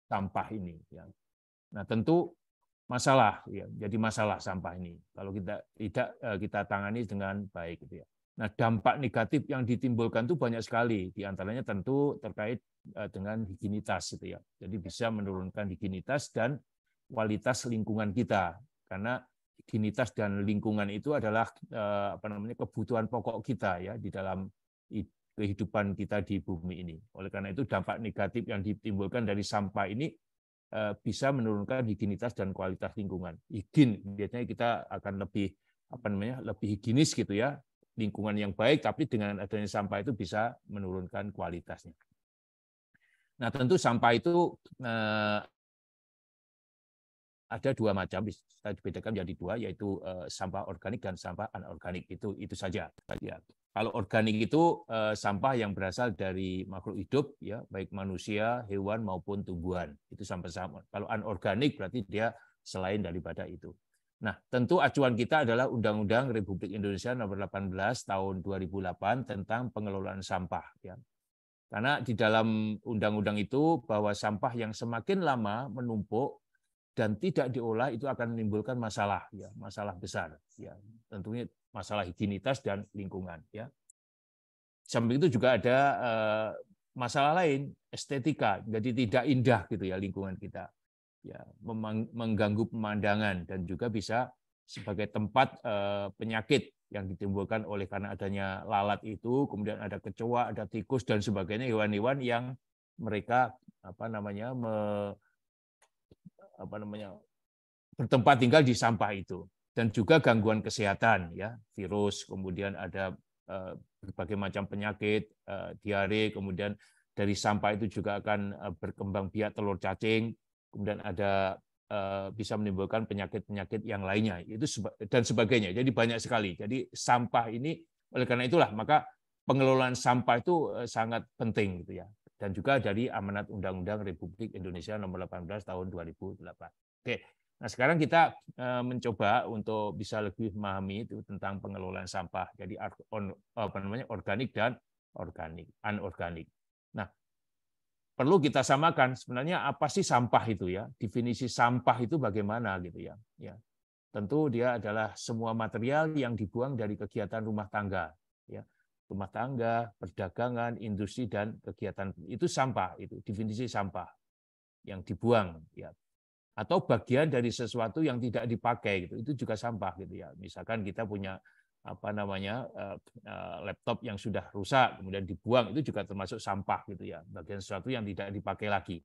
sampah ini. Ya. Nah, tentu masalah, ya, jadi masalah sampah ini kalau tidak kita tangani dengan baik, gitu ya. Nah, dampak negatif yang ditimbulkan itu banyak sekali, diantaranya tentu terkait dengan higienitas, gitu ya. Jadi bisa menurunkan higienitas dan kualitas lingkungan kita, karena higienitas dan lingkungan itu adalah kebutuhan pokok kita ya di dalam kehidupan kita di bumi ini. Oleh karena itu dampak negatif yang ditimbulkan dari sampah ini bisa menurunkan higienitas dan kualitas lingkungan. Higien biasanya kita akan lebih higienis gitu ya, lingkungan yang baik, tapi dengan adanya sampah itu bisa menurunkan kualitasnya. Nah, tentu sampah itu ada dua macam, bisa dibedakan menjadi dua, yaitu sampah organik dan sampah anorganik. Itu saja. Ya. Kalau organik itu sampah yang berasal dari makhluk hidup, ya, baik manusia, hewan maupun tumbuhan. Itu sampah. Kalau anorganik berarti dia selain daripada itu. Nah, tentu acuan kita adalah Undang-Undang Republik Indonesia Nomor 18 Tahun 2008 tentang pengelolaan sampah. Ya. Karena di dalam undang-undang itu bahwa sampah yang semakin lama menumpuk dan tidak diolah itu akan menimbulkan masalah, ya, masalah besar, ya, tentunya masalah higienitas dan lingkungan, ya. Samping itu juga ada masalah lain, estetika, jadi tidak indah gitu ya lingkungan kita, ya, mengganggu pemandangan dan juga bisa sebagai tempat penyakit yang ditimbulkan oleh karena adanya lalat itu, kemudian ada kecoa, ada tikus dan sebagainya, hewan-hewan yang mereka bertempat tinggal di sampah itu, dan juga gangguan kesehatan, ya, virus, kemudian ada berbagai macam penyakit, diare, kemudian dari sampah itu juga akan berkembang biak telur cacing, kemudian ada bisa menimbulkan penyakit-penyakit yang lainnya, itu dan sebagainya. Jadi banyak sekali. Jadi sampah ini, oleh karena itulah maka pengelolaan sampah itu sangat penting, gitu ya. Dan juga dari amanat Undang-Undang Republik Indonesia Nomor 18 Tahun 2008. Oke, nah sekarang kita mencoba untuk bisa lebih memahami itu tentang pengelolaan sampah. Jadi organik dan anorganik. Nah, perlu kita samakan sebenarnya apa sih sampah itu ya? Definisi sampah itu bagaimana gitu ya? Ya, tentu dia adalah semua material yang dibuang dari kegiatan rumah tangga, ya. Rumah tangga, perdagangan, industri dan kegiatan itu sampah, itu definisi sampah yang dibuang, ya. Atau bagian dari sesuatu yang tidak dipakai gitu, itu juga sampah gitu ya. Misalkan kita punya laptop yang sudah rusak kemudian dibuang, itu juga termasuk sampah gitu ya, bagian sesuatu yang tidak dipakai lagi,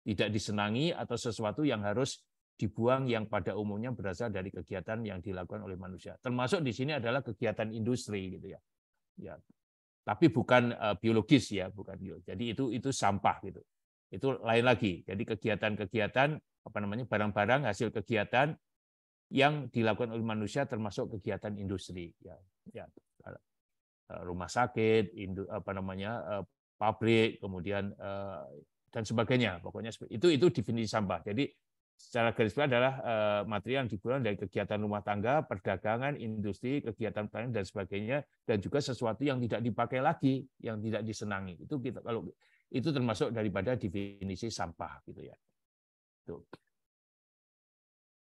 tidak disenangi, atau sesuatu yang harus dibuang yang pada umumnya berasal dari kegiatan yang dilakukan oleh manusia. Termasuk di sini adalah kegiatan industri gitu ya. Ya. Tapi bukan biologis ya, bukan biologis. Jadi itu sampah gitu. Itu lain lagi. Jadi kegiatan-kegiatan barang-barang hasil kegiatan yang dilakukan oleh manusia termasuk kegiatan industri, ya, ya, rumah sakit, pabrik, kemudian dan sebagainya. Pokoknya itu definisi sampah. Jadi secara garis besar adalah material yang dibuang dari kegiatan rumah tangga, perdagangan, industri, kegiatan pertanian dan sebagainya, dan juga sesuatu yang tidak dipakai lagi, yang tidak disenangi. Itu kita kalau itu termasuk daripada definisi sampah gitu ya.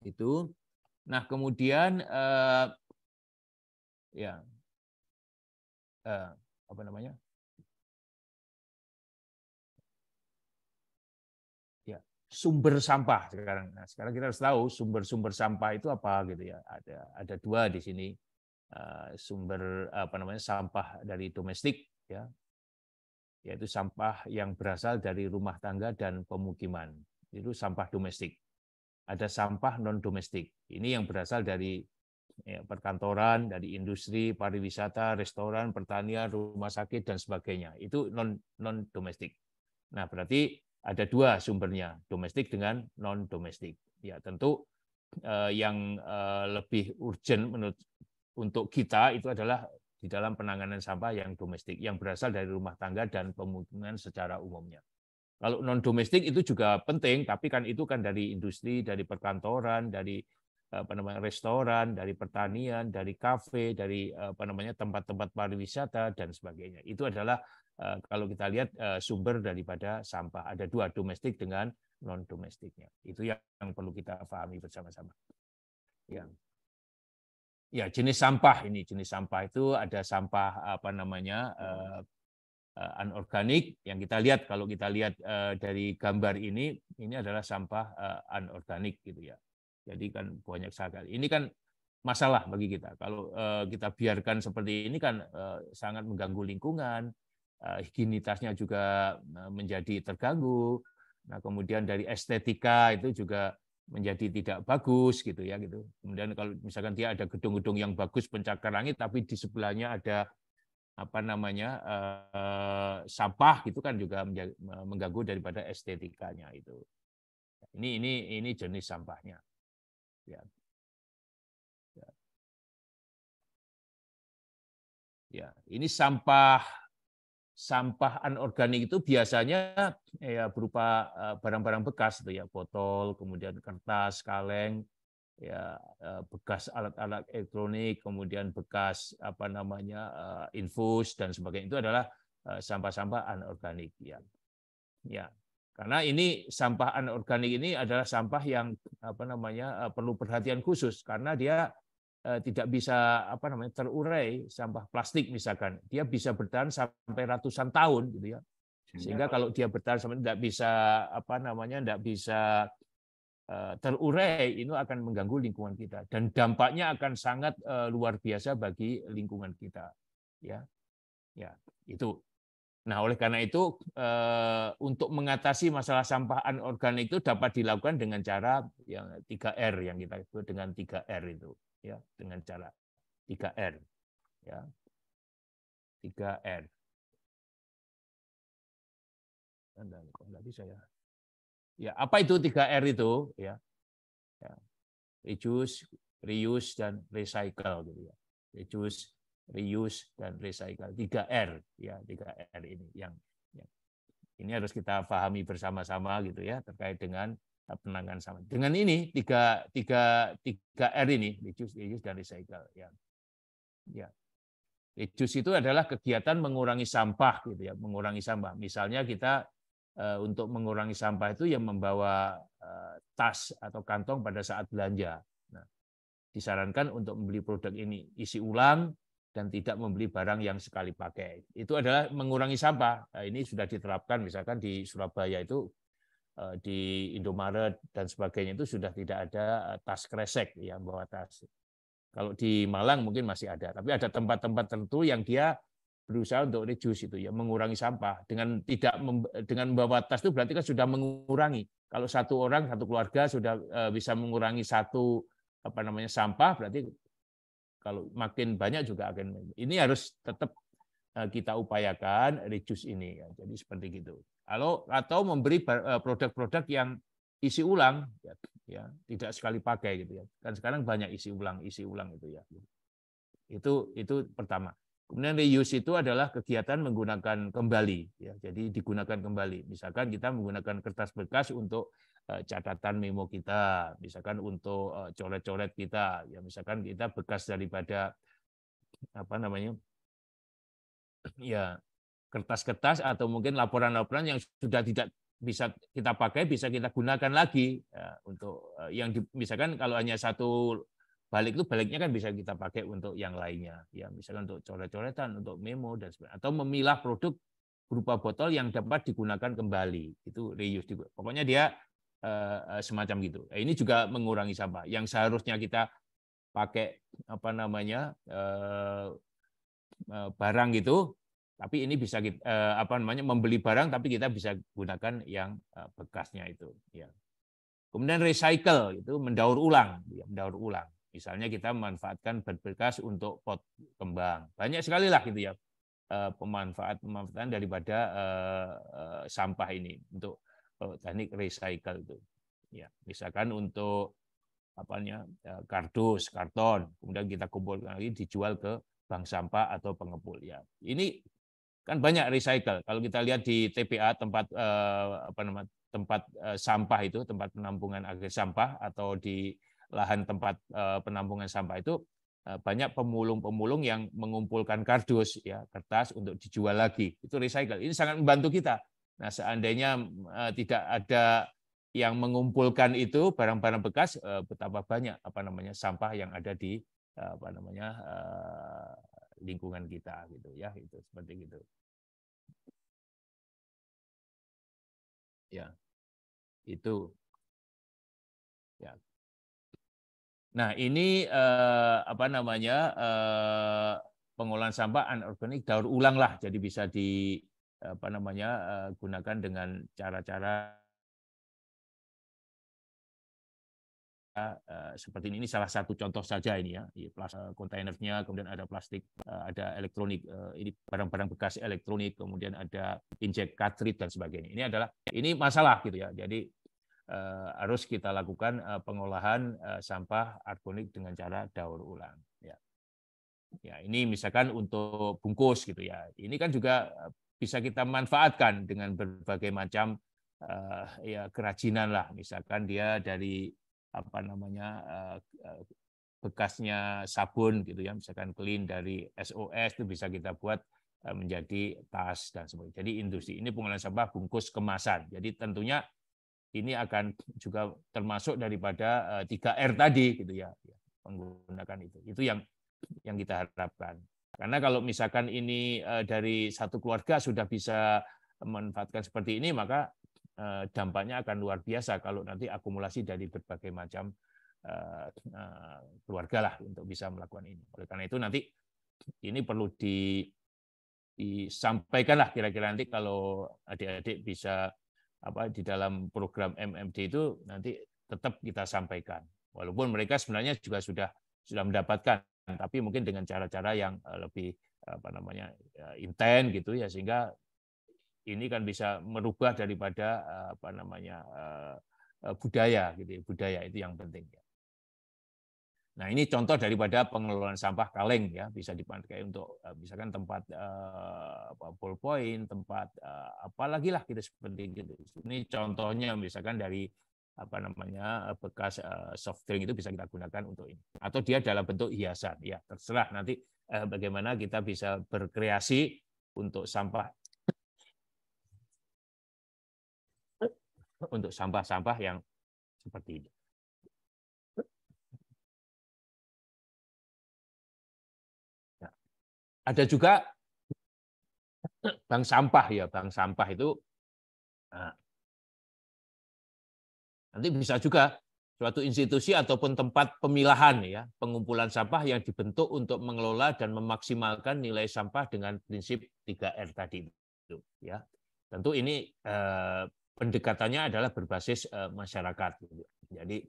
Itu. Nah, kemudian sumber sampah sekarang. Nah, sekarang kita harus tahu sumber-sumber sampah itu apa gitu ya. Ada dua di sini, sumber sampah dari domestik, ya, yaitu sampah yang berasal dari rumah tangga dan pemukiman. Itu sampah domestik. Ada sampah non domestik. Ini yang berasal dari perkantoran, dari industri, pariwisata, restoran, pertanian, rumah sakit dan sebagainya. Itu non domestik. Nah, berarti ada dua sumbernya, domestik dengan non domestik. Ya, tentu yang lebih urgent untuk kita itu adalah di dalam penanganan sampah yang domestik, yang berasal dari rumah tangga dan pemukiman secara umumnya. Kalau non domestik itu juga penting, tapi kan itu kan dari industri, dari perkantoran, dari restoran, dari pertanian, dari kafe, dari tempat-tempat pariwisata dan sebagainya. Itu adalah kalau kita lihat sumber daripada sampah. Ada dua, domestik dengan non-domestiknya. Itu yang perlu kita pahami bersama-sama. Ya. Ya, jenis sampah ini. Jenis sampah itu ada sampah anorganik yang kita lihat, kalau kita lihat dari gambar ini adalah sampah anorganik gitu ya. Jadi kan banyak sekali. Ini kan masalah bagi kita. Kalau kita biarkan seperti ini kan sangat mengganggu lingkungan, higienitasnya juga menjadi terganggu. Nah, kemudian dari estetika itu juga menjadi tidak bagus gitu ya gitu. Kemudian kalau misalkan dia ada gedung-gedung yang bagus pencakar langit tapi di sebelahnya ada sampah gitu kan juga mengganggu daripada estetikanya itu. Ini jenis sampahnya. Ya. Ya. Ya, ini sampah anorganik itu biasanya ya berupa barang-barang bekas itu ya, botol, kemudian kertas, kaleng, ya bekas alat-alat elektronik, kemudian bekas infus dan sebagainya, itu adalah sampah-sampah anorganik ya. Ya. Karena ini sampah anorganik ini adalah sampah yang perlu perhatian khusus karena dia tidak bisa terurai. Sampah plastik misalkan, dia bisa bertahan sampai ratusan tahun gitu ya. Sehingga kalau dia bertahan sampai tidak bisa terurai, itu akan mengganggu lingkungan kita dan dampaknya akan sangat luar biasa bagi lingkungan kita. Ya, itu. Nah, oleh karena itu untuk mengatasi masalah sampah anorganik itu dapat dilakukan dengan cara yang 3R yang kita sebut dengan 3R itu, ya, dengan cara 3R, ya, 3R. Nggak bisa ya. Ya, apa itu 3R itu? Ya, reduce, reuse, dan recycle gitu ya. Reduce, reuse, dan recycle. 3R ya, 3R ini yang ini harus kita pahami bersama-sama gitu ya terkait dengan penanganan sampah. Dengan ini 3R ini, reduce, reuse, dan recycle ya. Ya. Reduce itu adalah kegiatan mengurangi sampah gitu ya, mengurangi sampah. Misalnya kita untuk mengurangi sampah itu yang membawa tas atau kantong pada saat belanja. Nah, disarankan untuk membeli produk ini isi ulang dan tidak membeli barang yang sekali pakai. Itu adalah mengurangi sampah. Nah, ini sudah diterapkan misalkan di Surabaya itu di Indomaret dan sebagainya itu sudah tidak ada tas kresek yang bawa tas. Kalau di Malang mungkin masih ada, tapi ada tempat-tempat tertentu yang dia berusaha untuk reduce itu ya, mengurangi sampah dengan membawa tas itu berarti kan sudah mengurangi. Kalau satu orang, satu keluarga sudah bisa mengurangi satu sampah, berarti kalau makin banyak juga akan. Ini harus tetap kita upayakan reduce ini ya. Jadi seperti gitu. Atau memberi produk-produk yang isi ulang ya, tidak sekali pakai gitu ya. Kan sekarang banyak isi ulang itu ya. Itu pertama. Kemudian reuse itu adalah kegiatan menggunakan kembali, ya. Jadi digunakan kembali. Misalkan kita menggunakan kertas bekas untuk catatan memo kita, misalkan untuk coret-coret kita, ya misalkan kita bekas daripada ya kertas-kertas atau mungkin laporan-laporan yang sudah tidak bisa kita pakai, bisa kita gunakan lagi ya, untuk yang misalkan kalau hanya satu balik itu baliknya kan bisa kita pakai untuk yang lainnya ya, misalkan untuk coret-coretan, untuk memo dan sebagainya, atau memilah produk berupa botol yang dapat digunakan kembali, itu reuse. Pokoknya dia semacam gitu. Ini juga mengurangi sampah yang seharusnya kita pakai barang gitu, tapi ini bisa kita membeli barang tapi kita bisa gunakan yang bekasnya itu ya. Kemudian recycle itu mendaur ulang ya, mendaur ulang. Misalnya kita memanfaatkan bekas untuk pot kembang. Banyak sekali lah gitu ya pemanfaatan daripada sampah ini untuk teknik recycle itu. Ya, misalkan untuk kardus, karton, kemudian kita kumpulkan lagi dijual ke bank sampah atau pengepul ya. Ini kan banyak recycle. Kalau kita lihat di TPA tempat sampah itu, tempat penampungan akhir sampah atau di lahan tempat penampungan sampah itu banyak pemulung-pemulung yang mengumpulkan kardus, ya, kertas untuk dijual lagi. Itu recycle. Ini sangat membantu kita. Nah, seandainya tidak ada yang mengumpulkan itu barang-barang bekas, betapa banyak sampah yang ada di lingkungan kita, gitu ya, itu seperti itu. Ya, itu. Ya. Nah, ini pengolahan sampah anorganik daur ulang lah, jadi bisa gunakan dengan cara-cara seperti ini. Ini salah satu contoh saja ini ya, kontainernya, kemudian ada plastik, ada elektronik, ini barang-barang bekas elektronik, kemudian ada injek cartridge dan sebagainya. Ini masalah gitu ya. Jadi harus kita lakukan pengolahan sampah organik dengan cara daur ulang. Ya. Ya, ini misalkan untuk bungkus gitu ya. Ini kan juga bisa kita manfaatkan dengan berbagai macam ya kerajinan lah. Misalkan dia dari bekasnya sabun gitu ya, misalkan clean dari SOS itu bisa kita buat menjadi tas dan sebagainya. Jadi industri ini pengolahan sampah bungkus kemasan. Jadi tentunya ini akan juga termasuk daripada 3R tadi gitu ya, menggunakan itu. Itu yang kita harapkan. Karena kalau misalkan ini dari satu keluarga sudah bisa memanfaatkan seperti ini, maka dampaknya akan luar biasa kalau nanti akumulasi dari berbagai macam keluarga lah untuk bisa melakukan ini. Oleh karena itu nanti ini perlu disampaikan lah kira-kira nanti kalau adik-adik bisa di dalam program MMD itu nanti tetap kita sampaikan. Walaupun mereka sebenarnya juga sudah mendapatkan, tapi mungkin dengan cara-cara yang lebih intens gitu ya, sehingga ini kan bisa merubah daripada budaya gitu ya. Budaya itu yang penting. Nah, ini contoh daripada pengelolaan sampah kaleng ya, bisa dipakai untuk misalkan tempat ballpoint, tempat apalagi lah gitu seperti gitu. Ini contohnya misalkan dari bekas soft drink itu bisa kita gunakan untuk ini. Atau dia dalam bentuk hiasan, ya terserah nanti bagaimana kita bisa berkreasi untuk sampah-sampah yang seperti ini. Nah, ada juga bank sampah ya, bank sampah itu nanti bisa juga suatu institusi ataupun tempat pemilahan ya, pengumpulan sampah yang dibentuk untuk mengelola dan memaksimalkan nilai sampah dengan prinsip 3R tadi itu ya. Tentu ini pendekatannya adalah berbasis masyarakat. Jadi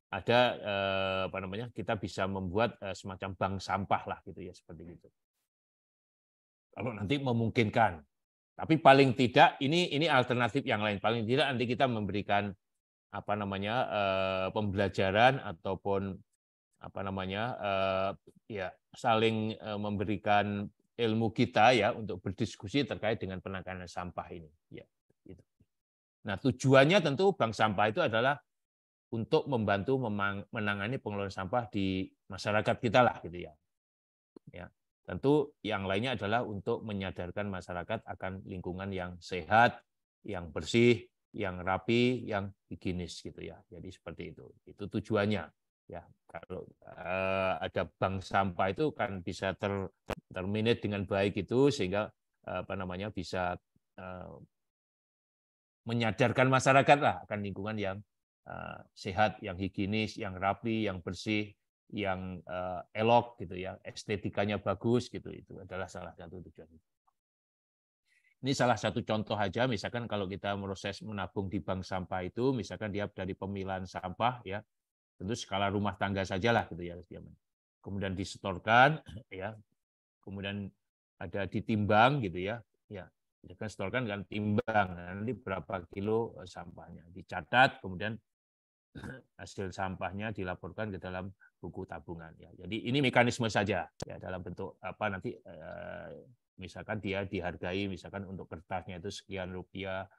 ada kita bisa membuat semacam bank sampah lah gitu ya, seperti itu. Kalau nanti memungkinkan. Tapi paling tidak ini alternatif yang lain. Paling tidak nanti kita memberikan pembelajaran ataupun saling memberikan ilmu kita ya untuk berdiskusi terkait dengan penanganan sampah ini ya, gitu. Nah, tujuannya tentu bank sampah itu adalah untuk membantu menangani pengelolaan sampah di masyarakat kita lah gitu ya. Ya. Tentu yang lainnya adalah untuk menyadarkan masyarakat akan lingkungan yang sehat, yang bersih, yang rapi, yang higienis gitu ya. Jadi seperti itu. Itu tujuannya. Ya, kalau ada bank sampah itu kan bisa terminate dengan baik itu sehingga bisa menyadarkan masyarakat lah akan lingkungan yang sehat, yang higienis, yang rapi, yang bersih, yang elok gitu ya, estetikanya bagus gitu. Itu adalah salah satu tujuan. Ini salah satu contoh aja, misalkan kalau kita proses menabung di bank sampah itu, misalkan dia dari pemilahan sampah ya, tentu skala rumah tangga sajalah gitu ya. Kemudian disetorkan ya, kemudian ada ditimbang gitu ya. Ya, kita setorkan dengan timbang, nanti berapa kilo sampahnya dicatat, kemudian hasil sampahnya dilaporkan ke dalam buku tabungan ya. Jadi ini mekanisme saja ya, dalam bentuk nanti misalkan dia dihargai misalkan untuk kertasnya itu sekian rupiah,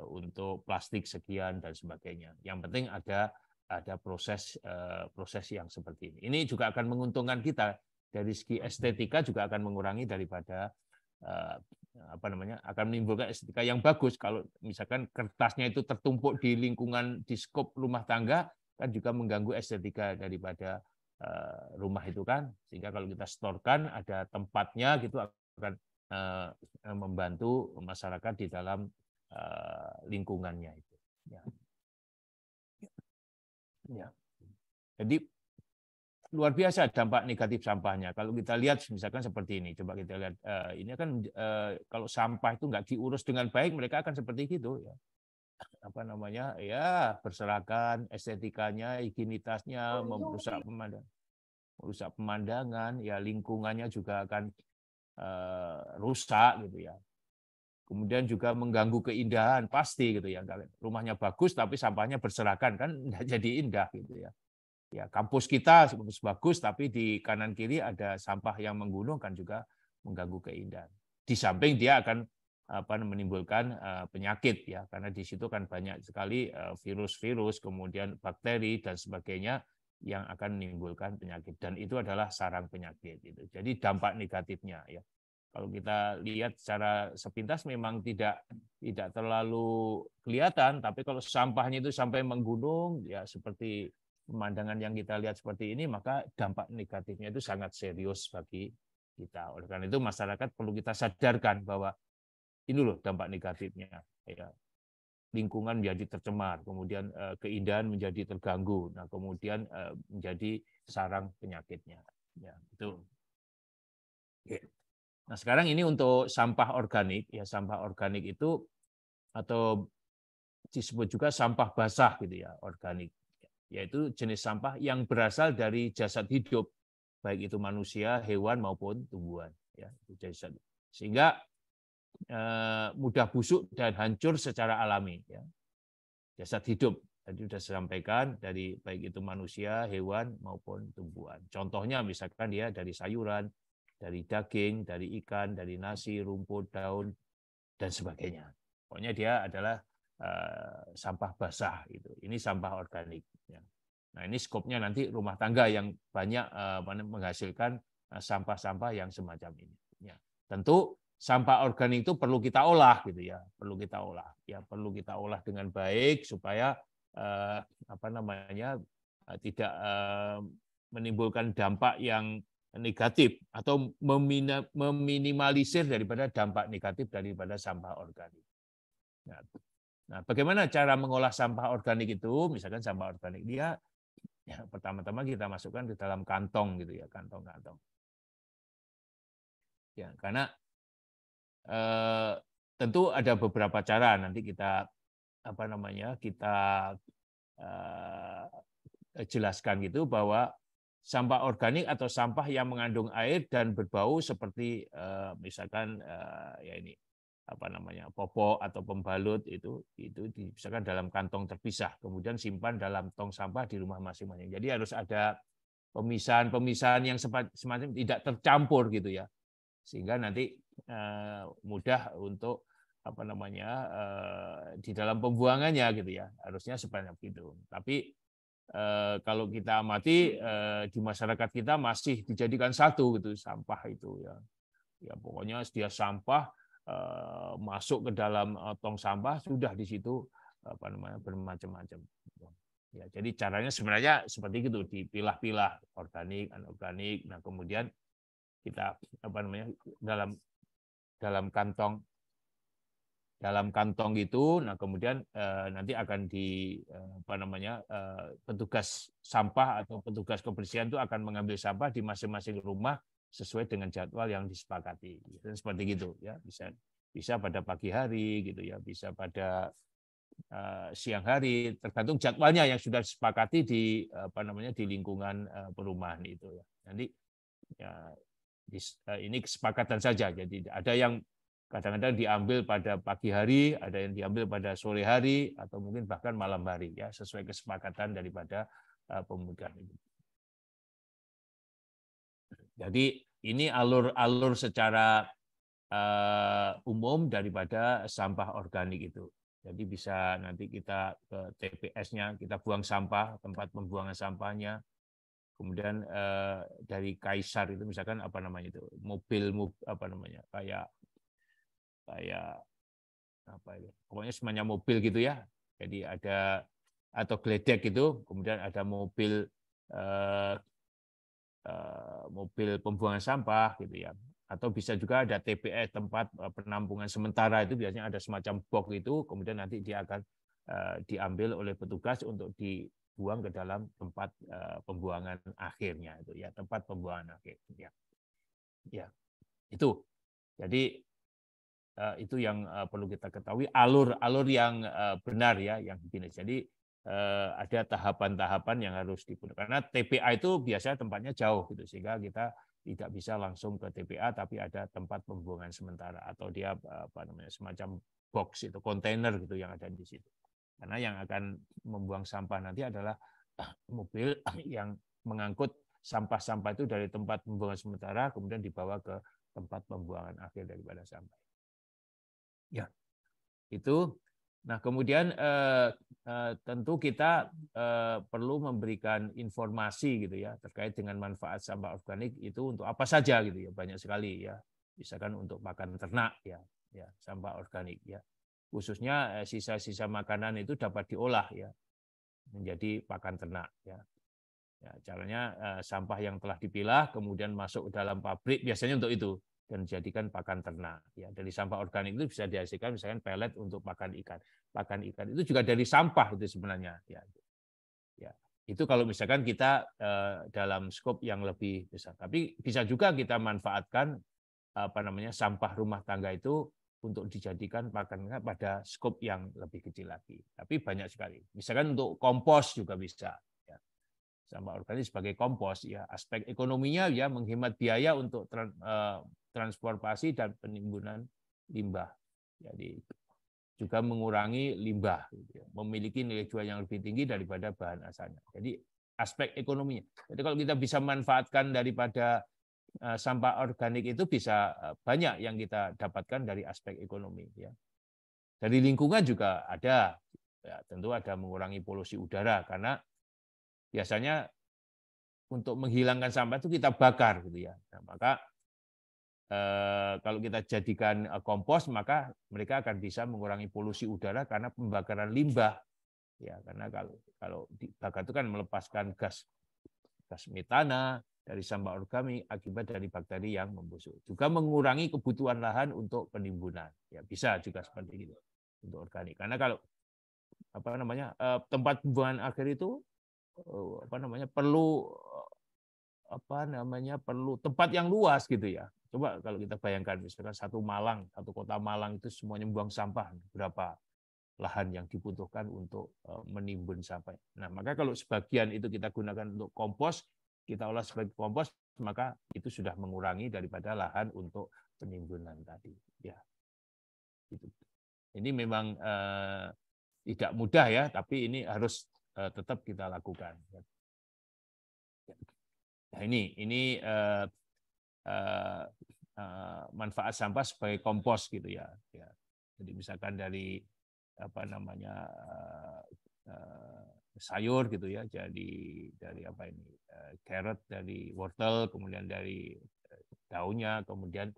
untuk plastik sekian dan sebagainya. Yang penting ada ada proses yang seperti ini. Ini juga akan menguntungkan kita dari segi estetika, juga akan mengurangi daripada akan menimbulkan estetika yang bagus. Kalau misalkan kertasnya itu tertumpuk di lingkungan di skop rumah tangga, kan juga mengganggu estetika daripada rumah itu kan. Sehingga kalau kita setorkan ada tempatnya gitu akan membantu masyarakat di dalam lingkungannya itu. Ya. Ya. Jadi luar biasa dampak negatif sampahnya. Kalau kita lihat misalkan seperti ini, coba kita lihat ini kan kalau sampah itu nggak diurus dengan baik, mereka akan seperti gitu ya. Apa namanya? Ya, berserakan, estetikanya, higienitasnya, merusak pemandangan, ya lingkungannya juga akan rusak gitu ya. Kemudian juga mengganggu keindahan pasti gitu ya. Rumahnya bagus tapi sampahnya berserakan kan nggak jadi indah gitu ya. Ya, kampus kita bagus tapi di kanan kiri ada sampah yang menggunung kan juga mengganggu keindahan. Di samping dia akan menimbulkan penyakit ya, karena di situ kan banyak sekali virus-virus, kemudian bakteri dan sebagainya yang akan menimbulkan penyakit, dan itu adalah sarang penyakit gitu. Jadi dampak negatifnya ya. Kalau kita lihat secara sepintas memang tidak terlalu kelihatan, tapi kalau sampahnya itu sampai menggunung ya seperti pemandangan yang kita lihat seperti ini, maka dampak negatifnya itu sangat serius bagi kita. Oleh karena itu masyarakat perlu kita sadarkan bahwa ini loh dampak negatifnya. Ya. Lingkungan menjadi tercemar, kemudian keindahan menjadi terganggu, nah kemudian menjadi sarang penyakitnya. Ya, itu. Oke. Nah sekarang ini untuk sampah organik, ya sampah organik itu atau disebut juga sampah basah gitu ya, organik. Yaitu jenis sampah yang berasal dari jasad hidup, baik itu manusia, hewan maupun tumbuhan. Ya, jasad. Sehingga mudah busuk dan hancur secara alami. Ya. Jasad hidup, tadi sudah saya sampaikan, dari baik itu manusia, hewan maupun tumbuhan. Contohnya misalkan dia dari sayuran, dari daging, dari ikan, dari nasi, rumput, daun, dan sebagainya. Pokoknya dia adalah sampah basah. Gitu. Ini sampah organik. Ya. Nah ini skopnya nanti rumah tangga yang banyak menghasilkan sampah-sampah yang semacam ini. Ya. Tentu sampah organik itu perlu kita olah gitu ya, perlu kita olah. Ya perlu kita olah dengan baik supaya tidak menimbulkan dampak yang negatif atau meminimalisir daripada dampak negatif daripada sampah organik. Nah, bagaimana cara mengolah sampah organik itu? Misalkan sampah organik dia ya, pertama-tama kita masukkan ke dalam kantong gitu ya, kantong-kantong. Ya, karena tentu ada beberapa cara nanti kita kita jelaskan gitu bahwa sampah organik atau sampah yang mengandung air dan berbau seperti misalkan ya ini popok atau pembalut itu misalkan dalam kantong terpisah, kemudian simpan dalam tong sampah di rumah masing-masing. Jadi harus ada pemisahan yang semacam tidak tercampur gitu ya, sehingga nanti mudah untuk di dalam pembuangannya gitu ya, harusnya sebanyak itu. Tapi kalau kita amati di masyarakat kita masih dijadikan satu gitu sampah itu ya. Ya pokoknya dia sampah masuk ke dalam tong sampah sudah di situ bermacam-macam. Ya, jadi caranya sebenarnya seperti itu, dipilah-pilah organik, anorganik. Nah kemudian kita dalam kantong itu, nah kemudian nanti akan petugas sampah atau petugas kebersihan itu akan mengambil sampah di masing-masing rumah sesuai dengan jadwal yang disepakati. Seperti gitu ya, bisa pada pagi hari gitu ya, bisa pada siang hari, tergantung jadwalnya yang sudah disepakati di di lingkungan perumahan itu ya. Nanti ya ini kesepakatan saja. Jadi ada yang kadang-kadang diambil pada pagi hari, ada yang diambil pada sore hari, atau mungkin bahkan malam hari ya, sesuai kesepakatan daripada pemegang itu. Jadi ini alur secara umum daripada sampah organik itu. Jadi bisa nanti kita ke TPS-nya, kita buang sampah, tempat pembuangan sampahnya. Kemudian dari Kaisar itu misalkan apa namanya itu, mobil apa namanya, kayak apa itu, pokoknya semuanya mobil gitu ya. Jadi ada atau geledek gitu, kemudian ada mobil mobil pembuangan sampah gitu ya, atau bisa juga ada TPS, tempat penampungan sementara, itu biasanya ada semacam box itu, kemudian nanti dia akan diambil oleh petugas untuk dibuang ke dalam tempat pembuangan akhirnya itu ya, tempat pembuangan akhir ya. Ya, itu. Jadi itu yang perlu kita ketahui, alur yang benar ya, yang begini. Jadi ada tahapan-tahapan yang harus dipenuhi. Karena TPA itu biasanya tempatnya jauh gitu, sehingga kita tidak bisa langsung ke TPA, tapi ada tempat pembuangan sementara atau dia apa namanya, semacam box itu, kontainer gitu yang ada di situ. Karena yang akan membuang sampah nanti adalah mobil yang mengangkut sampah-sampah itu dari tempat pembuangan sementara kemudian dibawa ke tempat pembuangan akhir daripada sampah. Ya, itu. Nah, kemudian tentu kita perlu memberikan informasi gitu ya terkait dengan manfaat sampah organik itu untuk apa saja gitu ya, banyak sekali ya. Misalkan untuk pakan ternak ya, sampah organik ya. Khususnya sisa-sisa makanan itu dapat diolah ya menjadi pakan ternak ya. Ya, caranya sampah yang telah dipilah kemudian masuk ke dalam pabrik biasanya untuk itu dan dijadikan pakan ternak. Ya, dari sampah organik itu bisa dihasilkan misalkan pelet untuk pakan ikan. Pakan ikan itu juga dari sampah itu sebenarnya. Ya, itu kalau misalkan kita dalam skop yang lebih besar. Tapi bisa juga kita manfaatkan apa namanya sampah rumah tangga itu untuk dijadikan pakan pada skop yang lebih kecil lagi. Tapi banyak sekali. Misalkan untuk kompos juga bisa. Ya. Sampah organik sebagai kompos ya, aspek ekonominya ya menghemat biaya untuk transportasi dan penimbunan limbah. Jadi juga mengurangi limbah, gitu ya. Memiliki nilai jual yang lebih tinggi daripada bahan asalnya. Jadi aspek ekonominya. Jadi kalau kita bisa manfaatkan daripada sampah organik itu bisa banyak yang kita dapatkan dari aspek ekonomi. Ya. Dari lingkungan juga ada, ya, tentu ada mengurangi polusi udara karena biasanya untuk menghilangkan sampah itu kita bakar, gitu ya. Nah, maka kalau kita jadikan kompos maka mereka akan bisa mengurangi polusi udara karena pembakaran limbah ya, karena kalau dibakar itu kan melepaskan gas metana dari sampah organik akibat dari bakteri yang membusuk, juga mengurangi kebutuhan lahan untuk penimbunan ya, bisa juga seperti itu untuk organik, karena kalau apa namanya tempat pembuangan akhir itu apa namanya perlu tempat yang luas gitu ya. Coba kalau kita bayangkan misalkan satu kota Malang itu semuanya membuang sampah, berapa lahan yang dibutuhkan untuk menimbun sampah. Nah, maka kalau sebagian itu kita gunakan untuk kompos, kita olah sebagai kompos, maka itu sudah mengurangi daripada lahan untuk penimbunan tadi. Ya, gitu. Ini memang tidak mudah ya, tapi ini harus tetap kita lakukan. Nah, ini manfaat sampah sebagai kompos gitu ya. Jadi misalkan dari apa namanya sayur gitu ya, jadi dari apa ini carrot, dari wortel, kemudian dari daunnya, kemudian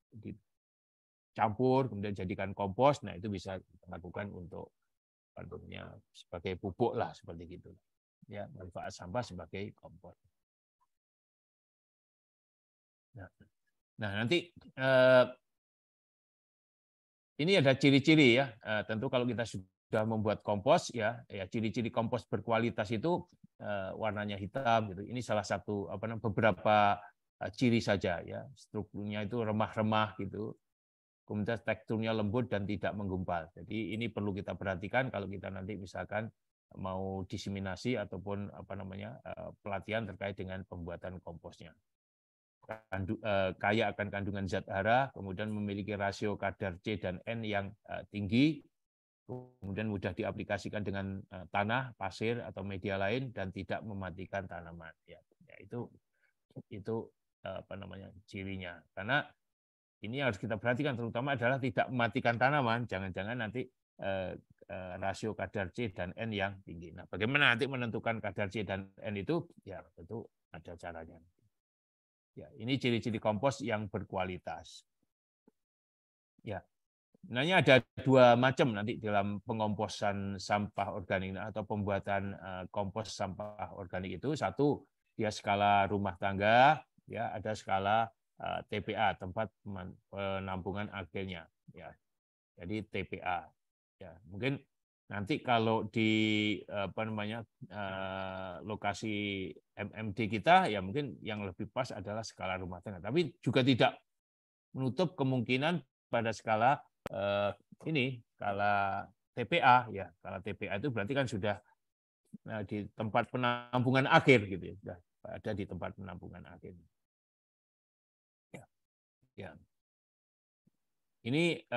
dicampur, kemudian jadikan kompos. Nah itu bisa dilakukan untuk sebagai pupuk lah seperti gitu. Ya, manfaat sampah sebagai kompos. Nah nanti ini ada ciri-ciri ya. Tentu kalau kita sudah membuat kompos ya ciri-ciri kompos berkualitas itu warnanya hitam gitu. Ini salah satu beberapa ciri saja ya. Strukturnya itu remah-remah gitu. Kemudian teksturnya lembut dan tidak menggumpal. Jadi ini perlu kita perhatikan kalau kita nanti misalkan mau diseminasi ataupun pelatihan terkait dengan pembuatan komposnya. Kaya akan kandungan zat hara, kemudian memiliki rasio kadar C dan N yang tinggi, kemudian mudah diaplikasikan dengan tanah, pasir atau media lain dan tidak mematikan tanaman. Ya, itu cirinya. Karena ini harus kita perhatikan terutama adalah tidak mematikan tanaman. Jangan-jangan nanti rasio kadar C dan N yang tinggi. Nah, bagaimana nanti menentukan kadar C dan N itu? Ya, tentu ada caranya. Ya, ini ciri-ciri kompos yang berkualitas. Ya, sebenarnya ada dua macam nanti dalam pengomposan sampah organik atau pembuatan kompos sampah organik itu. Satu, dia skala rumah tangga, ya ada skala TPA, tempat penampungan akhirnya. Ya, jadi TPA. Ya, mungkin nanti kalau di lokasi MMD kita, ya mungkin yang lebih pas adalah skala rumah tangga. Tapi juga tidak menutup kemungkinan pada skala skala TPA, ya skala TPA itu berarti kan sudah di tempat penampungan akhir gitu ya, sudah ada di tempat penampungan akhir. Ya, ya. Ini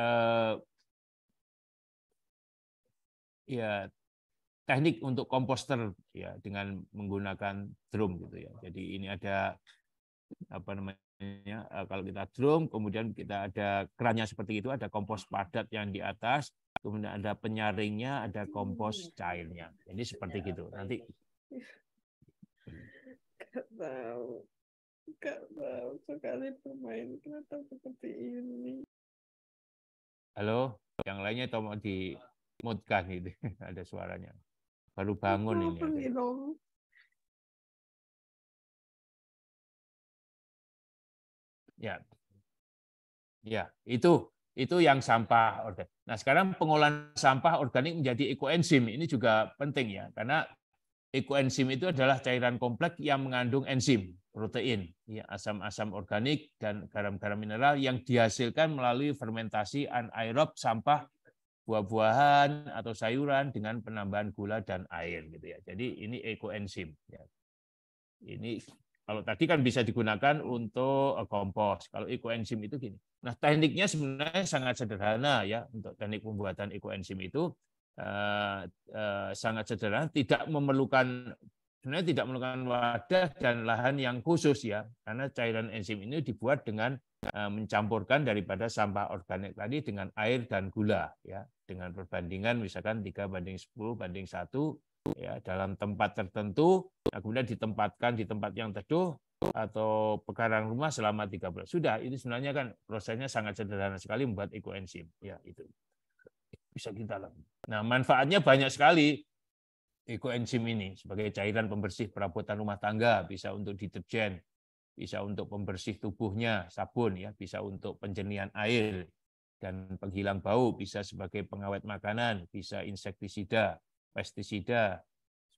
ya teknik untuk komposter ya dengan menggunakan drum gitu ya. Jadi ini ada kalau kita drum, kemudian kita ada kerannya seperti itu, ada kompos padat yang di atas, kemudian ada penyaringnya, ada kompos cairnya. Jadi seperti gitu. Nanti Gak tahu sekali bermain kereta seperti ini. halo, yang lainnya mau di mute kan gitu, ada suaranya. Baru bangun ini. Pergi dong. Ya, ya itu yang sampah organik. Nah sekarang pengolahan sampah organik menjadi ekoenzim ini juga penting ya, karena ekoenzim itu adalah cairan kompleks yang mengandung enzim, protein, ya, asam-asam organik dan garam-garam mineral yang dihasilkan melalui fermentasi anaerob sampah buah-buahan atau sayuran dengan penambahan gula dan air gitu ya. Jadi ini ekoenzim. Ya. Ini kalau tadi kan bisa digunakan untuk kompos. Kalau ekoenzim itu gini. Nah, tekniknya sebenarnya sangat sederhana ya. Untuk teknik pembuatan ekoenzim itu sangat sederhana, sebenarnya tidak memerlukan wadah dan lahan yang khusus ya. Karena cairan enzim ini dibuat dengan mencampurkan daripada sampah organik tadi dengan air dan gula ya. Dengan perbandingan misalkan 3:10:1 ya dalam tempat tertentu, nah, kemudian ditempatkan di tempat yang teduh atau pekarangan rumah selama 3 bulan. Sudah, ini sebenarnya kan prosesnya sangat sederhana sekali membuat ekoenzim. Ya, itu bisa kita lakukan. Nah, manfaatnya banyak sekali ekoenzim ini sebagai cairan pembersih perabotan rumah tangga, bisa untuk deterjen, bisa untuk pembersih tubuhnya, sabun ya, bisa untuk penjernihan air dan penghilang bau, bisa sebagai pengawet makanan, bisa insektisida, pestisida,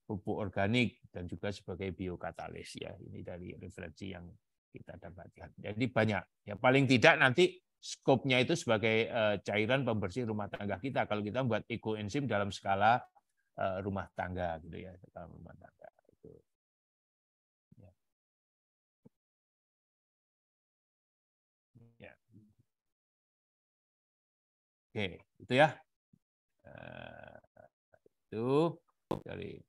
pupuk organik, dan juga sebagai biokatalis ya. Ini dari referensi yang kita dapatkan. Jadi banyak. Ya paling tidak nanti skopnya itu sebagai cairan pembersih rumah tangga kita. Kalau kita buat ekoenzim dalam skala rumah tangga gitu ya, skala rumah tangga itu. Ya. Ya. Oke, itu ya. Itu dari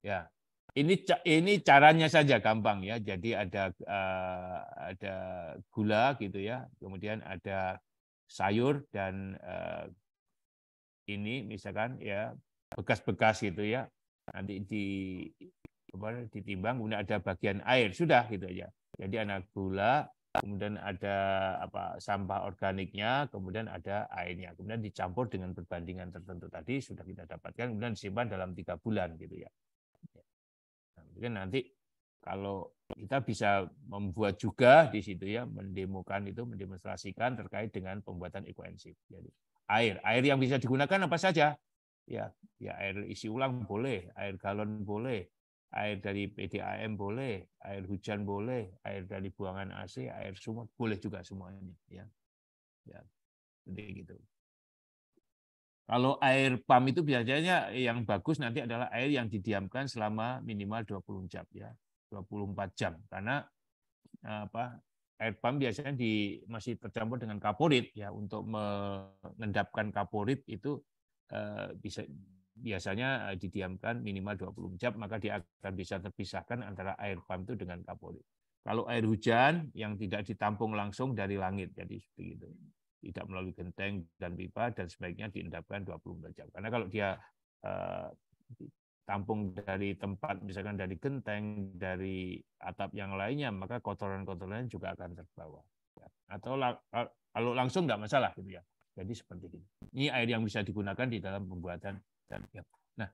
ya. Ini caranya saja gampang ya. Jadi ada gula gitu ya. Kemudian ada sayur dan ini misalkan ya bekas-bekas gitu ya. Nanti ditimbang, kemudian ada bagian air, sudah gitu aja. Jadi ada gula, kemudian ada sampah organiknya, kemudian ada airnya, kemudian dicampur dengan perbandingan tertentu tadi sudah kita dapatkan, kemudian disimpan dalam 3 bulan gitu ya. Nah, mungkin nanti kalau kita bisa membuat juga di situ ya, mendemonstrasikan terkait dengan pembuatan ekoenzim. Jadi air yang bisa digunakan apa saja? Ya air isi ulang boleh, air galon boleh, air dari PDAM boleh, air hujan boleh, air dari buangan AC, air sumur boleh juga semuanya ya. Ya, seperti gitu. Kalau air pump itu biasanya yang bagus nanti adalah air yang didiamkan selama minimal 20 jam ya. 24 jam karena air pump biasanya masih tercampur dengan kaporit ya, untuk mengendapkan kaporit itu biasanya didiamkan minimal 20 jam, maka dia akan bisa terpisahkan antara air pump itu dengan kaporit. Kalau air hujan yang tidak ditampung langsung dari langit, jadi seperti itu. tidak melalui genteng dan pipa, dan sebaiknya diendapkan 24 jam. Karena kalau dia tampung dari tempat, misalkan dari genteng, dari atap yang lainnya, maka kotoran-kotoran juga akan terbawa. Atau kalau langsung nggak masalah gitu ya. Jadi seperti itu. Ini air yang bisa digunakan di dalam pembuatan. Nah,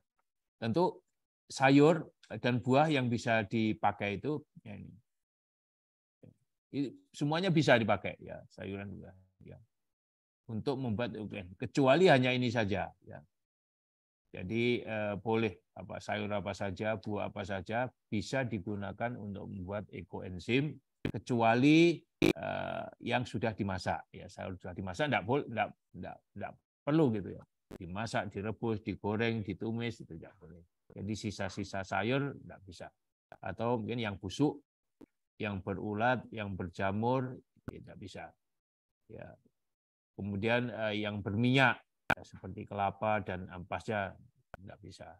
tentu sayur dan buah yang bisa dipakai itu ya ini. Semuanya bisa dipakai ya, sayuran buah ya. Untuk membuat kecuali hanya ini saja ya. Jadi boleh sayur apa saja, buah apa saja bisa digunakan untuk membuat ekoenzim kecuali yang sudah dimasak ya. Sayur sudah dimasak enggak perlu gitu ya. Dimasak, direbus, digoreng, ditumis itu tidak boleh. Jadi sisa-sisa sayur enggak bisa. Atau mungkin yang busuk, yang berulat, yang berjamur tidak bisa. Ya. Kemudian yang berminyak seperti kelapa dan ampasnya tidak bisa.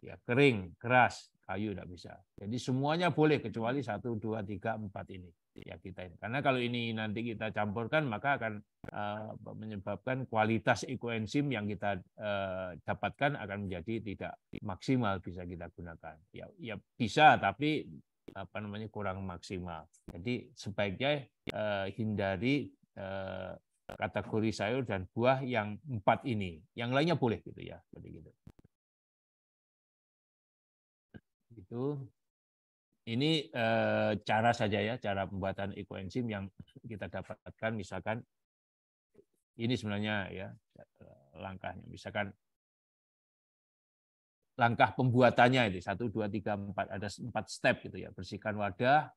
Ya, kering, keras, kayu tidak bisa. Jadi semuanya boleh kecuali 1, 2, 3, 4 ini. Ya kita ini. Karena kalau ini nanti kita campurkan maka akan menyebabkan kualitas ekoenzim yang kita dapatkan akan menjadi tidak maksimal bisa kita gunakan. Ya bisa tapi kurang maksimal. Jadi sebaiknya hindari kategori sayur dan buah yang 4 ini. Yang lainnya boleh gitu ya, seperti gitu. Itu ini cara saja ya, cara pembuatan ekoenzim yang kita dapatkan. Misalkan ini sebenarnya ya langkahnya. Misalkan langkah pembuatannya itu 1, 2, 3, 4 ada 4 step gitu ya. Bersihkan wadah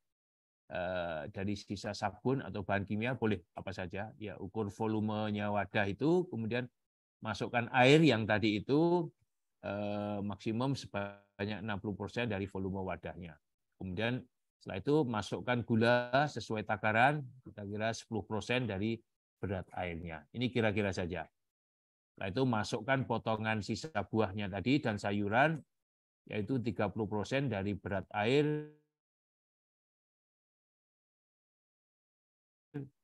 dari sisa sabun atau bahan kimia boleh apa saja. Ya ukur volumenya wadah itu, kemudian masukkan air yang tadi itu maksimum sebanyak 60% dari volume wadahnya. Kemudian setelah itu masukkan gula sesuai takaran, kira-kira 10% dari berat airnya. Ini kira-kira saja. Setelah itu masukkan potongan sisa buahnya tadi dan sayuran, yaitu 30% dari berat air,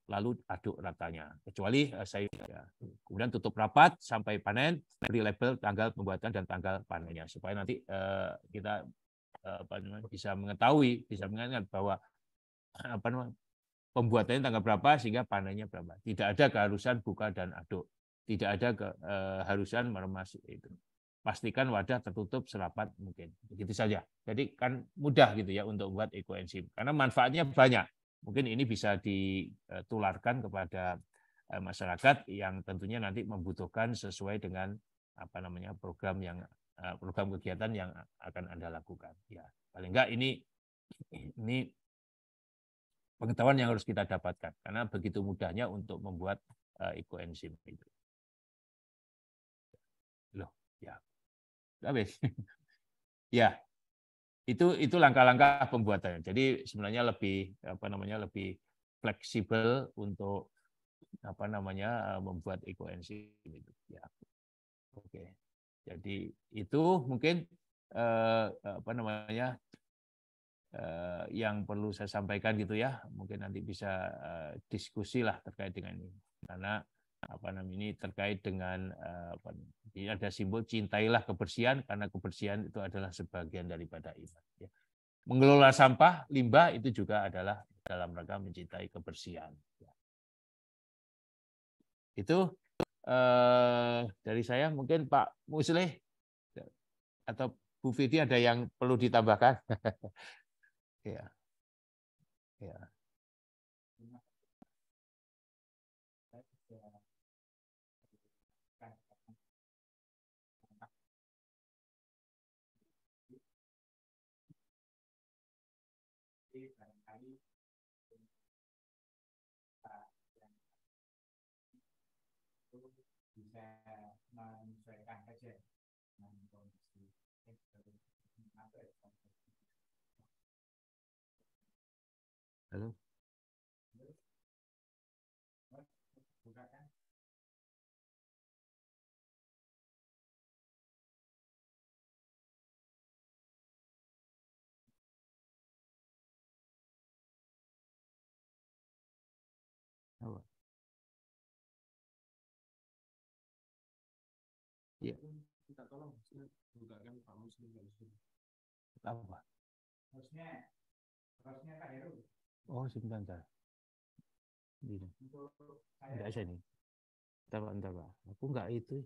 lalu aduk ratanya. Kecuali sayur. Ya. Kemudian tutup rapat sampai panen, beri label tanggal pembuatan dan tanggal panennya supaya nanti kita bisa mengetahui, bisa mengingat bahwa pembuatannya tanggal berapa sehingga panennya berapa. Tidak ada keharusan buka dan aduk. Tidak ada keharusan meremas itu. Pastikan wadah tertutup serapat mungkin. Begitu saja. Jadi kan mudah gitu ya untuk membuat ekoenzim. Karena manfaatnya banyak. Mungkin ini bisa ditularkan kepada masyarakat yang tentunya nanti membutuhkan sesuai dengan program kegiatan yang akan Anda lakukan. Ya, paling enggak ini pengetahuan yang harus kita dapatkan karena begitu mudahnya untuk membuat ekoenzim itu. Loh, ya. Habis. Ya. Itu langkah-langkah pembuatannya. Jadi sebenarnya lebih lebih fleksibel untuk membuat ekoenzim itu. Ya. Oke. Jadi itu mungkin yang perlu saya sampaikan gitu ya. Mungkin nanti bisa diskusi lah terkait dengan ini. Karena ini terkait dengan ini ada simbol cintailah kebersihan karena kebersihan itu adalah sebagian daripada iman. Ya. Mengelola sampah, limbah itu juga adalah dalam rangka mencintai kebersihan. Ya. Itu dari saya mungkin Pak Musleh atau Bu Vidi ada yang perlu ditambahkan? Ya. Ya. Bisa menyesuaikan saja dengan kondisi. Halo. Bukakan. Ya. Kita tolong bukakan Pak Muslim. Apa? Harusnya Kak Heru. Oh, sebentar. Ini. Enggak bisa nih. Entar, Pak. Aku enggak itu.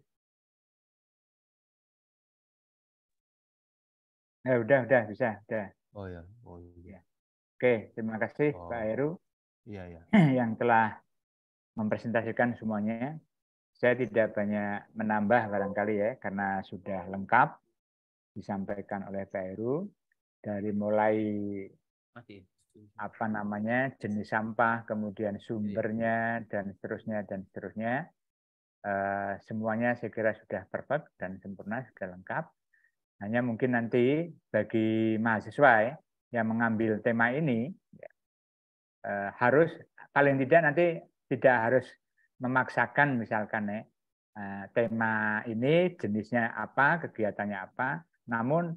Udah bisa, udah. Oh iya. Oke, terima kasih Pak Heru. Iya. Yang telah mempresentasikan semuanya. Saya tidak banyak menambah barangkali ya, karena sudah lengkap disampaikan oleh Pak Heru dari mulai jenis sampah, kemudian sumbernya dan seterusnya. Semuanya saya kira sudah perfect dan sempurna, sudah lengkap. Hanya mungkin nanti bagi mahasiswa yang mengambil tema ini harus paling tidak nanti tidak harus memaksakan misalkan tema ini jenisnya apa, kegiatannya apa, namun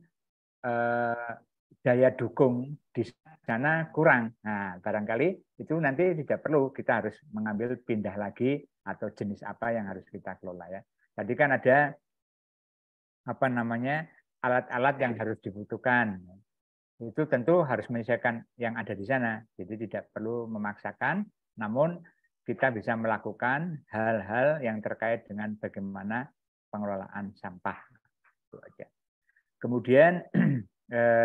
daya dukung di sana kurang. Nah, barangkali itu nanti tidak perlu kita harus mengambil pindah lagi atau jenis apa yang harus kita kelola ya. Tadi kan ada alat-alat yang harus dibutuhkan. Itu tentu harus menyesuaikan yang ada di sana. Jadi tidak perlu memaksakan, namun kita bisa melakukan hal-hal yang terkait dengan bagaimana pengelolaan sampah. Itu aja. Kemudian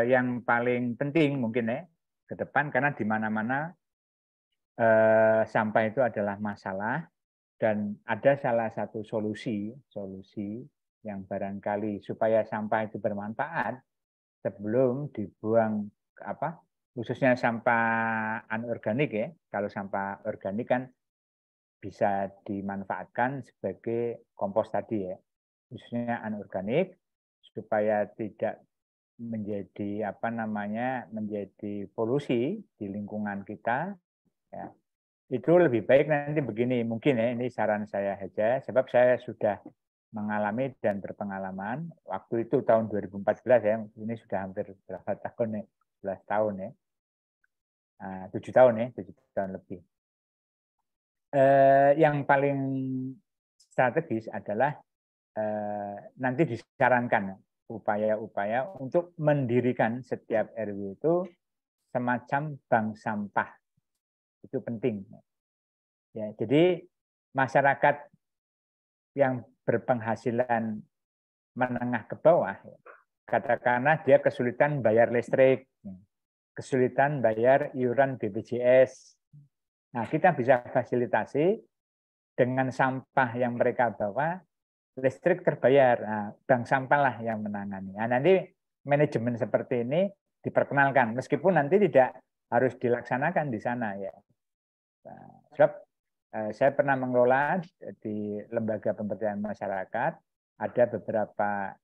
yang paling penting mungkin ke depan, karena di mana-mana sampah itu adalah masalah, dan ada salah satu solusi yang barangkali supaya sampah itu bermanfaat sebelum dibuang khususnya sampah anorganik ya. Kalau sampah organik kan bisa dimanfaatkan sebagai kompos tadi ya. Khususnya anorganik supaya tidak menjadi menjadi polusi di lingkungan kita ya. Itu lebih baik nanti begini, mungkin ya, ini saran saya saja, sebab saya sudah mengalami dan berpengalaman waktu itu tahun 2014 ya, ini sudah hampir berapa tahun ya, 11 tahun ya, 7 tahun ya, 7 tahun lebih. Yang paling strategis adalah nanti disarankan upaya-upaya untuk mendirikan setiap RW itu semacam bank sampah. Itu penting. Ya, jadi masyarakat yang berpenghasilan menengah ke bawah, katakanlah dia kesulitan bayar listrik, kesulitan bayar iuran BPJS. Nah, kita bisa fasilitasi dengan sampah yang mereka bawa, listrik terbayar. Nah, bank sampah lah yang menangani. Nah, nanti manajemen seperti ini diperkenalkan, meskipun nanti tidak harus dilaksanakan di sana ya. Nah, sebab saya pernah mengelola di lembaga pemberdayaan masyarakat, ada beberapa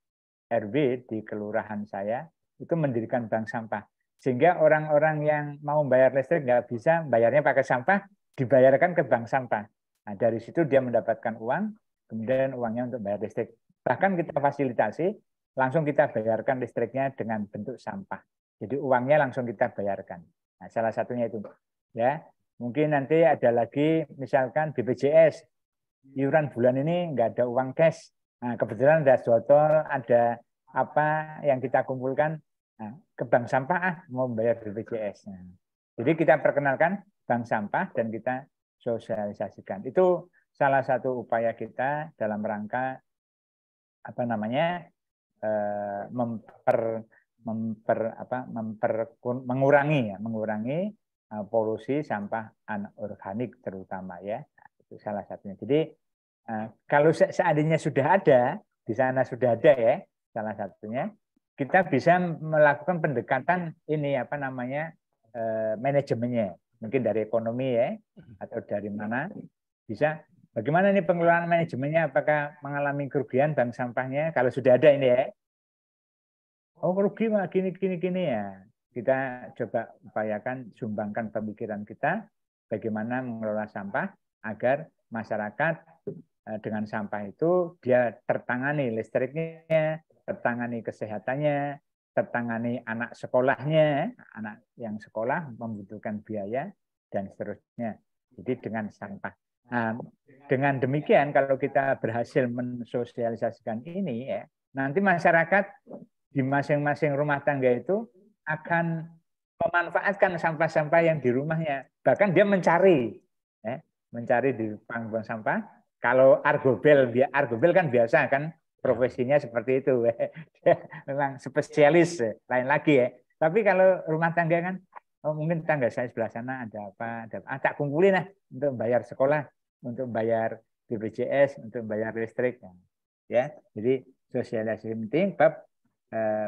RW di kelurahan saya itu mendirikan bank sampah, sehingga orang-orang yang mau bayar listrik nggak bisa bayarnya pakai sampah, dibayarkan ke bank sampah. Nah, dari situ dia mendapatkan uang, kemudian uangnya untuk bayar listrik. Bahkan kita fasilitasi, langsung kita bayarkan listriknya dengan bentuk sampah. Jadi uangnya langsung kita bayarkan. Nah, salah satunya itu ya. Mungkin nanti ada lagi misalkan BPJS, iuran bulan ini nggak ada uang cash. Nah, kebetulan ada jotol, ada apa yang kita kumpulkan, ke bank sampah mau bayar BPJS. Nah, jadi kita perkenalkan bank sampah dan kita sosialisasikan. Itu salah satu upaya kita dalam rangka mengurangi polusi sampah anorganik terutama ya. Nah, itu salah satunya. Jadi kalau seandainya sudah ada di sana, sudah ada ya salah satunya, kita bisa melakukan pendekatan ini manajemennya, mungkin dari ekonomi ya atau dari mana, bisa bagaimana ini pengelolaan manajemennya, apakah mengalami kerugian bank sampahnya kalau sudah ada ini ya. Oh, rugi mah gini ya. Kita coba upayakan, sumbangkan pemikiran kita bagaimana mengelola sampah agar masyarakat dengan sampah itu dia tertangani listriknya, tertangani kesehatannya, tertangani anak sekolahnya, anak yang sekolah membutuhkan biaya dan seterusnya. Jadi dengan sampah. Nah, dengan demikian kalau kita berhasil mensosialisasikan ini ya, nanti masyarakat di masing-masing rumah tangga itu akan memanfaatkan sampah-sampah yang di rumahnya. Bahkan dia mencari di panggung sampah. Kalau argobel kan biasa kan profesinya seperti itu. Dia memang spesialis, lain lagi ya. Tapi kalau rumah tangga kan, mungkin tangga saya sebelah sana ada apa, tak kumpulin lah untuk bayar sekolah, untuk bayar BPJS, untuk bayar listrik. Ya, jadi sosialisasi penting, bab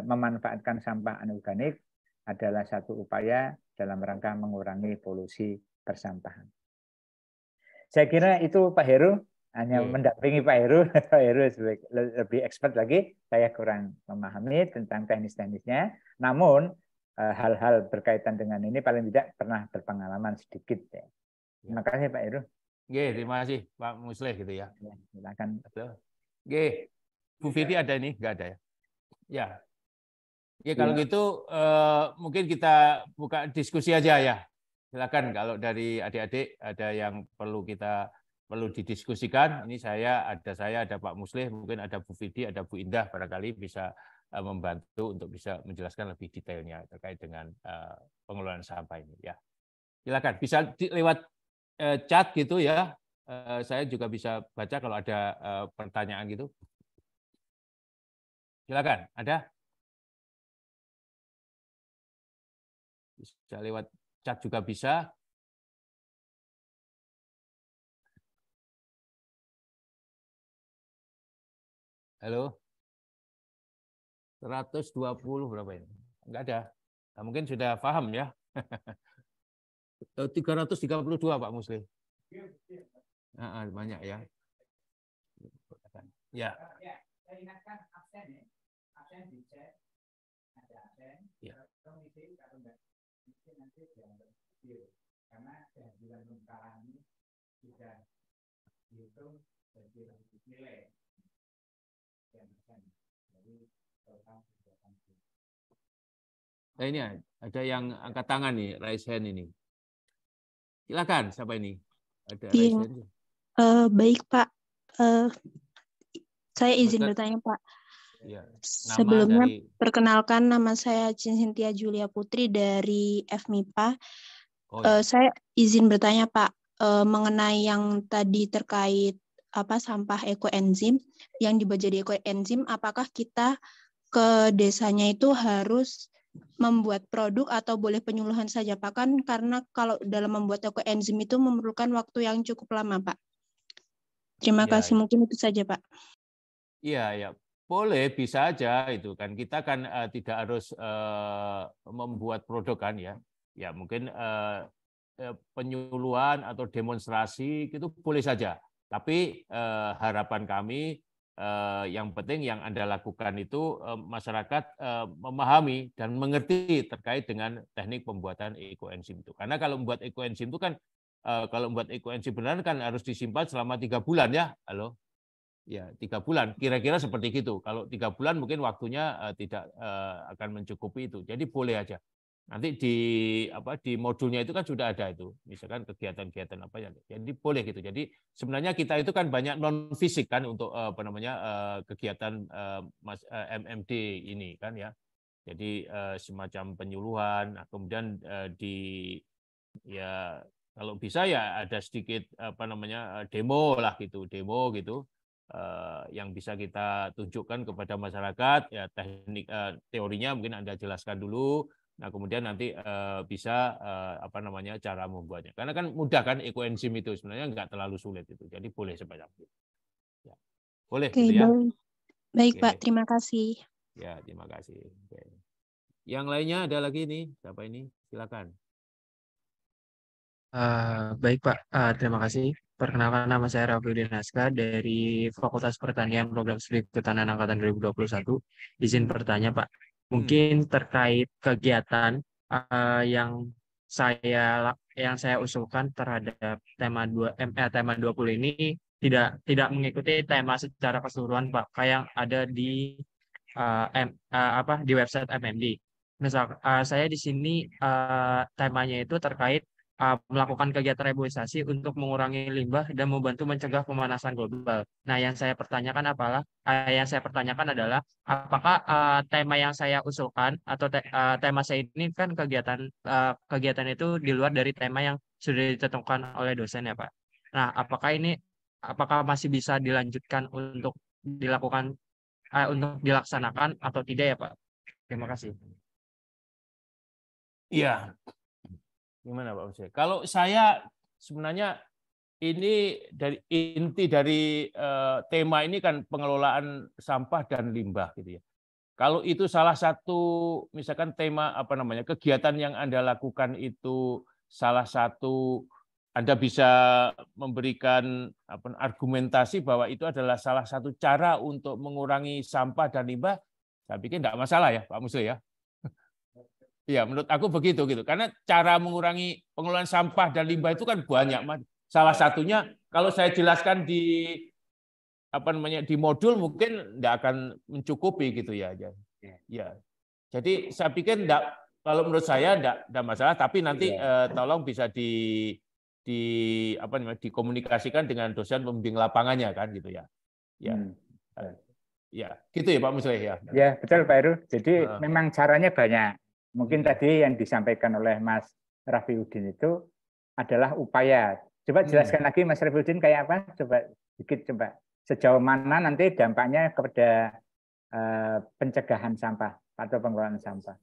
memanfaatkan sampah anorganik adalah satu upaya dalam rangka mengurangi polusi persampahan. Saya kira itu Pak Heru, hanya mendampingi Pak Heru. Pak Heru lebih expert lagi, saya kurang memahami tentang teknis-teknisnya. Namun hal-hal berkaitan dengan ini paling tidak pernah berpengalaman sedikit. Ya. Terima kasih Pak Heru. Terima kasih Pak Musleh gitu ya. Silakan. Bu Fitri ada ini? Enggak ada ya? Ya kalau gitu mungkin kita buka diskusi aja ya. Silakan kalau dari adik-adik ada yang perlu didiskusikan. Ini ada Pak Musleh, mungkin ada Bu Fitri, ada Bu Indah, barangkali bisa membantu untuk bisa menjelaskan lebih detailnya terkait dengan pengelolaan sampah ini ya. Silakan bisa lewat chat gitu ya. Saya juga bisa baca kalau ada pertanyaan gitu. Silakan, ada? Bisa lewat chat juga bisa. Halo? 120 berapa ini? Enggak ada. Nah, mungkin sudah paham ya. 332 Pak Muslim. Banyak ya. Ya. Saya ingatkan absen ya. Absen di chat. Ada absen. Ya. Komisi kalau enggak nanti dianggap kecil. Karena kehadiran sekarang ini sudah dihitung jadi nilai. Nah, ini ada yang angkat tangan nih, raise hand ini. Silakan, siapa ini? Ada raise hand. Baik Pak, saya izin bertanya Pak. Ya. Sebelumnya perkenalkan, nama saya Cynthia Julia Putri dari FMIPA. Saya izin bertanya Pak, mengenai yang tadi terkait sampah ekoenzim yang dibuat jadi ekoenzim, apakah kita ke desanya itu harus membuat produk atau boleh penyuluhan saja Pak? Kan karena kalau dalam membuat ekoenzim itu memerlukan waktu yang cukup lama Pak. Terima kasih, mungkin itu saja Pak. Iya, boleh, bisa aja itu kan. Kita kan tidak harus membuat produk kan ya. Ya mungkin penyuluhan atau demonstrasi itu boleh saja. Tapi harapan kami yang penting yang Anda lakukan itu masyarakat memahami dan mengerti terkait dengan teknik pembuatan ekoenzim itu. Karena kalau membuat ekoenzim itu kan kalau membuat ekoenzim benar kan harus disimpan selama 3 bulan ya. Halo. Ya, 3 bulan. Kira-kira seperti itu. Kalau 3 bulan mungkin waktunya tidak akan mencukupi itu. Jadi boleh aja. Nanti di modulnya itu kan sudah ada itu, misalkan kegiatan-kegiatan apa ya. Jadi boleh gitu. Jadi sebenarnya kita itu kan banyak non fisik kan untuk kegiatan MMD ini kan ya. Jadi semacam penyuluhan, kemudian kalau bisa ya ada sedikit demo lah gitu, demo gitu. Yang bisa kita tunjukkan kepada masyarakat ya, teknik teorinya mungkin Anda jelaskan dulu. Nah, kemudian nanti bisa cara membuatnya. Karena kan mudah kan ekoenzim itu sebenarnya nggak terlalu sulit itu. Jadi boleh sebanyak itu. Ya. Boleh gitu ya. Baik Pak, terima kasih. Ya, terima kasih. Oke. Yang lainnya ada lagi nih. Siapa ini? Silakan. Baik Pak, terima kasih. Perkenalkan, nama saya Raffiuddin Haska dari Fakultas Pertanian Program Studi Ketahanan Angkatan 2021. Izin bertanya Pak, mungkin terkait kegiatan yang saya usulkan terhadap tema 20 ini tidak mengikuti tema secara keseluruhan Pak, kayak ada di di website MMD. Misal saya di sini temanya itu terkait melakukan kegiatan reboisasi untuk mengurangi limbah dan membantu mencegah pemanasan global. Nah, yang saya pertanyakan adalah apakah tema yang saya usulkan atau tema saya ini kan kegiatan itu di luar dari tema yang sudah ditentukan oleh dosen ya Pak. Nah, apakah masih bisa dilanjutkan untuk dilaksanakan atau tidak ya Pak? Terima kasih. Iya. Gimana Pak Ustaz? Kalau saya sebenarnya ini inti dari tema ini kan pengelolaan sampah dan limbah gitu ya. Kalau itu salah satu misalkan tema kegiatan yang Anda lakukan itu salah satu Anda bisa memberikan argumentasi bahwa itu adalah salah satu cara untuk mengurangi sampah dan limbah, saya pikir tidak masalah ya Pak Musli ya. Iya, menurut aku begitu gitu. Karena cara mengurangi pengelolaan sampah dan limbah itu kan banyak. Salah satunya kalau saya jelaskan di di modul mungkin tidak akan mencukupi gitu ya. Ya. Jadi saya pikir kalau menurut saya tidak masalah, tapi nanti tolong bisa dikomunikasikan dengan dosen pembimbing lapangannya kan gitu ya. Ya. Ya, gitu ya Pak Musli ya. Ya, betul Pak Heru. Jadi memang caranya banyak. Mungkin tadi yang disampaikan oleh Mas Rafiuddin itu adalah upaya. Coba jelaskan lagi Mas Rafiuddin kayak apa? Coba. Sejauh mana nanti dampaknya kepada pencegahan sampah atau pengelolaan sampah?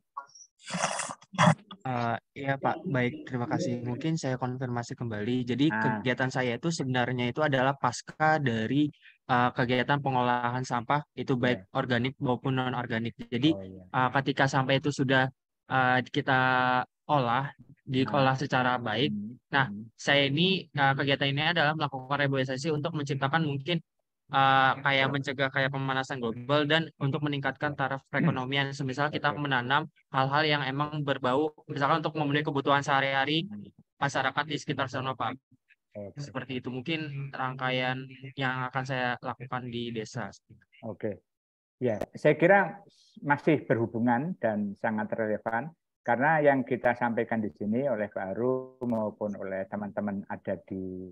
Iya Pak, baik, terima kasih. Mungkin saya konfirmasi kembali. Jadi kegiatan saya itu sebenarnya itu adalah pasca dari kegiatan pengolahan sampah, itu baik organik maupun non-organik. Jadi ketika sampah itu sudah kita diolah secara baik. Nah, saya ini kegiatan ini adalah melakukan reboisasi untuk menciptakan mungkin kayak mencegah kayak pemanasan global dan untuk meningkatkan taraf perekonomian. Semisal kita menanam hal-hal yang emang berbau, misalkan untuk memenuhi kebutuhan sehari-hari masyarakat di sekitar sana Pak. Seperti itu mungkin rangkaian yang akan saya lakukan di desa. Oke. Ya, saya kira masih berhubungan dan sangat relevan karena yang kita sampaikan di sini oleh Pak Aru maupun oleh teman-teman ada di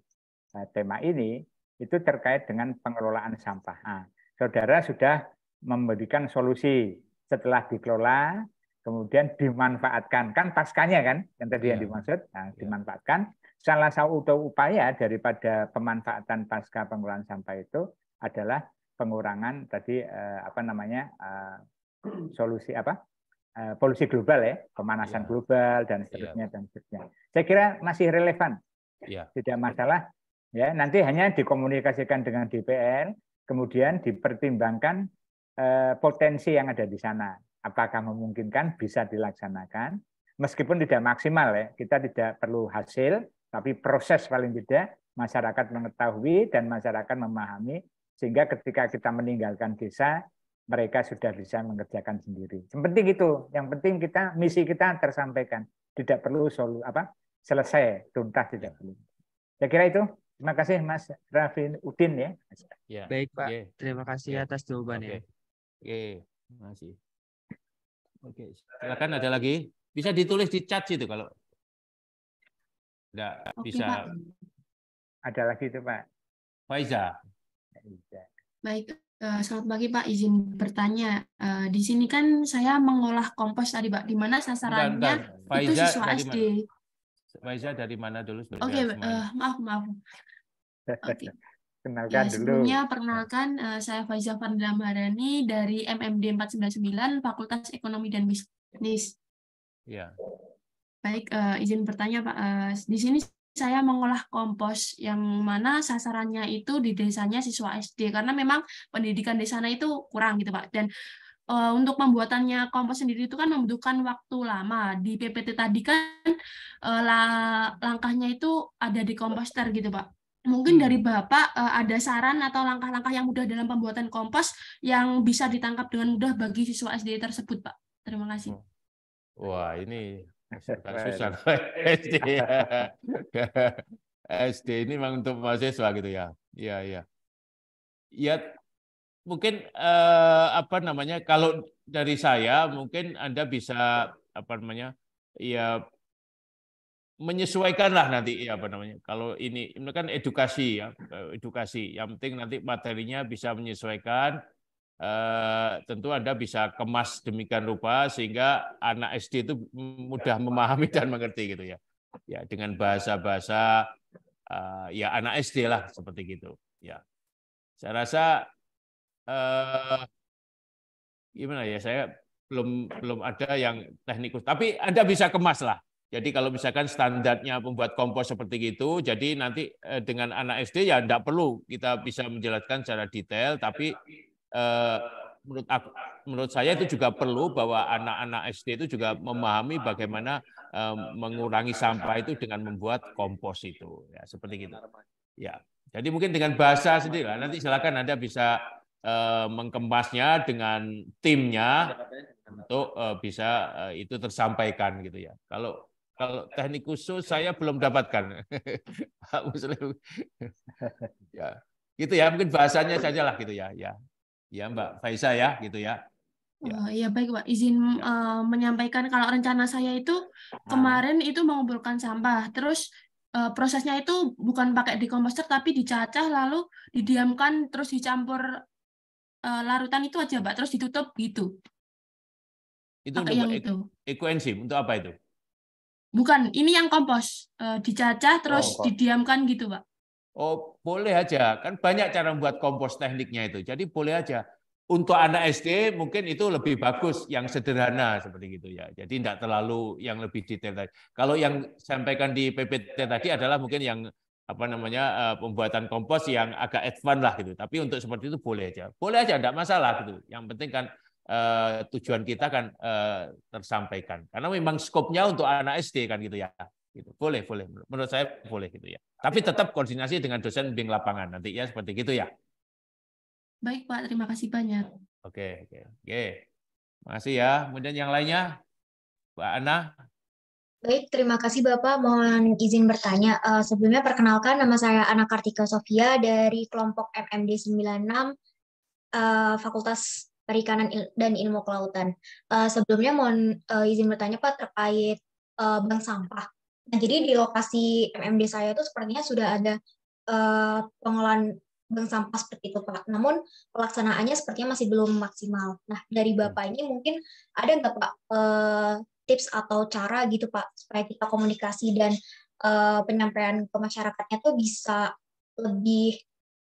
tema ini itu terkait dengan pengelolaan sampah. Nah, saudara sudah memberikan solusi setelah dikelola, kemudian dimanfaatkan. Kan paskanya kan, yang tadi yang dimaksud, dimanfaatkan. Salah satu upaya daripada pemanfaatan pasca pengelolaan sampah itu adalah pengurangan tadi solusi polusi global ya, pemanasan global dan seterusnya dan seterusnya. Saya kira masih relevan, tidak masalah ya. Nanti hanya dikomunikasikan dengan DPR, kemudian dipertimbangkan potensi yang ada di sana. Apakah memungkinkan bisa dilaksanakan, meskipun tidak maksimal ya. Kita tidak perlu hasil, tapi proses paling tidak masyarakat mengetahui dan masyarakat memahami. Sehingga ketika kita meninggalkan desa, mereka sudah bisa mengerjakan sendiri. Yang penting itu, yang penting misi kita tersampaikan. Tidak perlu selesai, tuntas tidak perlu. Saya kira itu. Terima kasih Mas Rafiuddin ya. Baik Pak, terima kasih atas jawabannya. Oke, terima kasih. Oke, silakan ada lagi. Bisa ditulis di chat situ kalau tidak bisa. Pak. Ada lagi itu Pak. Faiza. Baik, selamat pagi Pak. Izin bertanya. Di sini kan saya mengolah kompos tadi Pak, di mana sasarannya itu siswa SD. Faiza dari mana dulu? Oke, maaf. Oke. Kenalkan dulu. Sebelumnya perkenalkan, saya Faiza Fardila Maharani dari MMD 499 Fakultas Ekonomi dan Bisnis. Ya. Baik, izin bertanya Pak. Di sini saya mengolah kompos yang mana sasarannya itu di desanya siswa SD karena memang pendidikan di sana itu kurang gitu Pak. Dan untuk pembuatannya kompos sendiri itu kan membutuhkan waktu lama. Di PPT tadi kan langkahnya itu ada di komposter gitu Pak. Mungkin dari Bapak ada saran atau langkah-langkah yang mudah dalam pembuatan kompos yang bisa ditangkap dengan mudah bagi siswa SD tersebut Pak. Terima kasih. Wah, ini susah SD. SD ini memang untuk mahasiswa gitu ya. Iya. Ya mungkin kalau dari saya mungkin Anda bisa menyesuaikanlah nanti ya apa namanya. Kalau ini kan edukasi ya, edukasi. Yang penting nanti materinya bisa menyesuaikan. Tentu Anda bisa kemas demikian rupa sehingga anak SD itu mudah memahami dan mengerti gitu ya. Ya dengan bahasa-bahasa ya anak SD lah seperti gitu. Ya, saya rasa gimana ya, saya belum ada yang teknikus. Tapi Anda bisa kemas lah. Jadi kalau misalkan standarnya membuat kompos seperti itu, jadi nanti dengan anak SD ya tidak perlu kita bisa menjelaskan secara detail, tapi menurut saya itu juga perlu bahwa anak-anak SD itu juga memahami bagaimana mengurangi sampah itu dengan membuat kompos itu, ya seperti itu. Ya, jadi mungkin dengan bahasa sendiri lah. Nanti silakan Anda bisa mengemasnya dengan timnya untuk bisa itu tersampaikan gitu ya. Kalau teknik khusus saya belum dapatkan, Pak Muslim. Ya, gitu ya. Mungkin bahasanya saja lah gitu ya. Ya Mbak Faiza ya, gitu ya. Ya baik Pak, izin menyampaikan kalau rencana saya itu kemarin itu mengumpulkan sampah, terus prosesnya itu bukan pakai dekomposter tapi dicacah lalu didiamkan terus dicampur larutan itu aja Pak, terus ditutup gitu. Itu pakai yang itu. Ekoenzim untuk apa itu? Bukan, ini yang kompos, dicacah terus didiamkan gitu Pak. Oh, boleh aja. Kan banyak cara membuat kompos tekniknya itu. Jadi boleh aja. Untuk anak SD mungkin itu lebih bagus yang sederhana seperti gitu ya. Jadi tidak terlalu yang lebih detail tadi. Kalau yang sampaikan di PPT tadi adalah mungkin yang apa namanya pembuatan kompos yang agak advance lah gitu. Tapi untuk seperti itu boleh aja. Boleh aja, tidak masalah gitu. Yang penting kan tujuan kita kan tersampaikan. Karena memang skopnya untuk anak SD kan gitu ya. Gitu. Boleh. Menurut saya boleh gitu ya. Tapi tetap koordinasi dengan dosen bimbing lapangan nanti ya seperti gitu ya. Baik Pak, terima kasih banyak. Oke. Makasih ya. Kemudian yang lainnya, Mbak Ana. Baik, terima kasih Bapak. Mohon izin bertanya. Sebelumnya perkenalkan, nama saya Ana Kartika Sofia dari kelompok MMD 96 Fakultas Perikanan dan Ilmu Kelautan. Sebelumnya mohon izin bertanya Pak terkait bank sampah. Nah, jadi di lokasi MMD saya itu sepertinya sudah ada pengolahan bank sampah seperti itu Pak. Namun pelaksanaannya sepertinya masih belum maksimal. Nah, dari Bapak ini mungkin ada nggak Pak tips atau cara gitu Pak supaya kita komunikasi dan penyampaian ke masyarakatnya tuh bisa lebih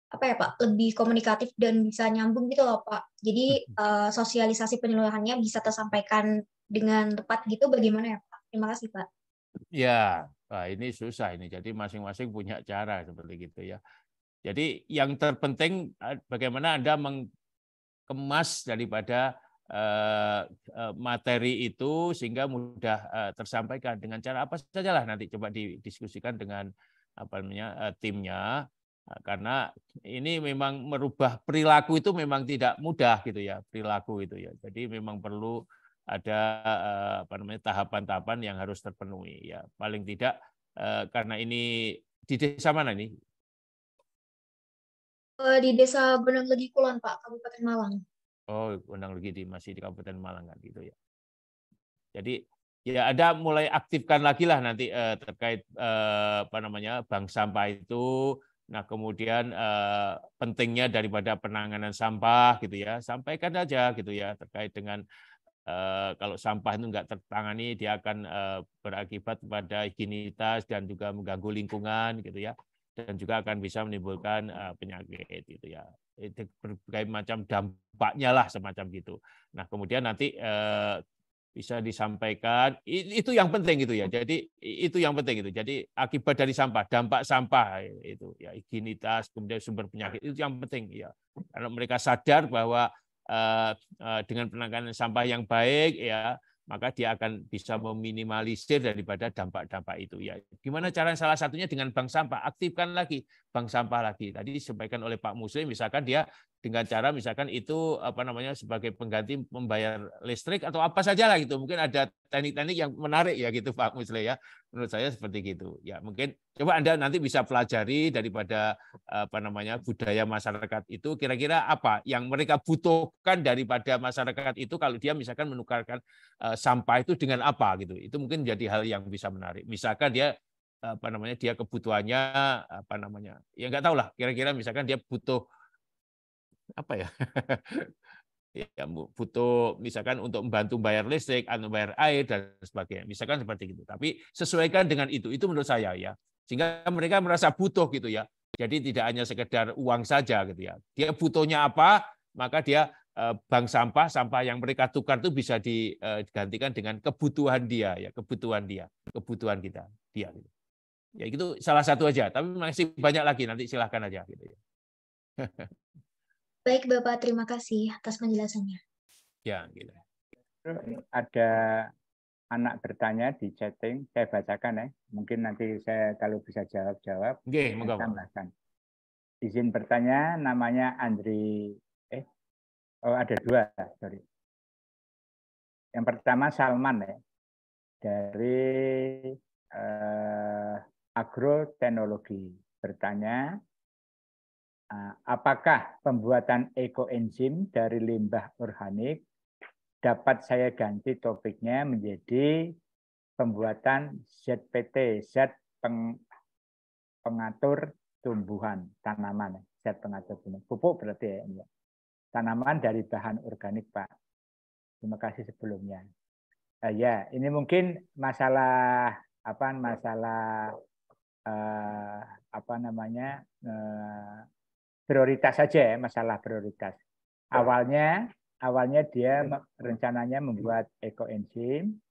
apa ya Pak, lebih komunikatif dan bisa nyambung gitu loh Pak. Jadi sosialisasi penyuluhannya bisa tersampaikan dengan tepat gitu bagaimana ya Pak? Terima kasih Pak. Ya, ini susah ini. Jadi masing-masing punya cara seperti gitu ya. Jadi yang terpenting bagaimana Anda mengemas daripada materi itu sehingga mudah tersampaikan dengan cara apa saja lah nanti coba didiskusikan dengan apa namanya timnya. Karena ini memang merubah perilaku itu memang tidak mudah gitu ya, perilaku itu ya. Jadi memang perlu ada apa namanya tahapan-tahapan yang harus terpenuhi ya. Paling tidak karena ini di desa mana nih? Di Desa Benang Legi Kulon Pak, Kabupaten Malang. Oh, Benang Legi masih di Kabupaten Malang kan gitu ya. Jadi ya ada mulai aktifkan lagi lah nanti terkait apa namanya bank sampah itu. Nah kemudian pentingnya daripada penanganan sampah gitu ya, sampaikan aja gitu ya terkait dengan kalau sampah itu nggak tertangani dia akan berakibat pada higienitas dan juga mengganggu lingkungan gitu ya, dan juga akan bisa menimbulkan penyakit gitu ya. Itu berbagai macam dampaknya lah semacam gitu. Nah kemudian nanti bisa disampaikan itu yang penting gitu ya. Jadi itu yang penting itu. Jadi akibat dari sampah, dampak sampah itu ya higienitas kemudian sumber penyakit itu yang penting ya. Karena mereka sadar bahwa dengan penanganan sampah yang baik ya maka dia akan bisa meminimalisir daripada dampak-dampak itu ya. Gimana cara salah satunya dengan bank sampah, aktifkan lagi bank sampah lagi. Tadi disampaikan oleh Pak Muslim misalkan dia dengan cara misalkan itu apa namanya sebagai pengganti membayar listrik atau apa saja lah gitu. Mungkin ada teknik-teknik yang menarik ya gitu Pak Musle ya. Menurut saya seperti gitu. Ya mungkin coba Anda nanti bisa pelajari daripada apa namanya budaya masyarakat itu kira-kira apa yang mereka butuhkan daripada masyarakat itu kalau dia misalkan menukarkan sampah itu dengan apa gitu. Itu mungkin jadi hal yang bisa menarik. Misalkan dia apa namanya dia kebutuhannya apa namanya ya nggak tahu lah kira-kira misalkan dia butuh apa ya ya butuh misalkan untuk membantu bayar listrik atau bayar air dan sebagainya misalkan seperti itu tapi sesuaikan dengan itu menurut saya ya sehingga mereka merasa butuh gitu ya jadi tidak hanya sekedar uang saja gitu ya dia butuhnya apa maka dia bank sampah yang mereka tukar itu bisa digantikan dengan kebutuhan dia ya kebutuhan kita dia gitu. Ya itu salah satu aja tapi masih banyak lagi nanti silahkan aja gitu ya. Baik Bapak, terima kasih atas penjelasannya. Ya, gitu. Ada anak bertanya di chatting, saya bacakan ya. Mungkin nanti saya kalau bisa jawab-jawab, Oke, saya tambahkan. Izin bertanya, namanya Andri. Ada dua, sorry. Yang pertama Salman ya, dari agroteknologi. Bertanya, apakah pembuatan ekoenzim dari limbah organik dapat saya ganti topiknya menjadi pembuatan ZPT, zat pengatur tumbuhan tanaman, zat pengatur tumbuhan. Pupuk berarti ya. Tanaman dari bahan organik, Pak. Terima kasih sebelumnya. Ya, ini mungkin masalah prioritas saja ya, masalah prioritas. Awalnya dia rencananya membuat ekoenzim,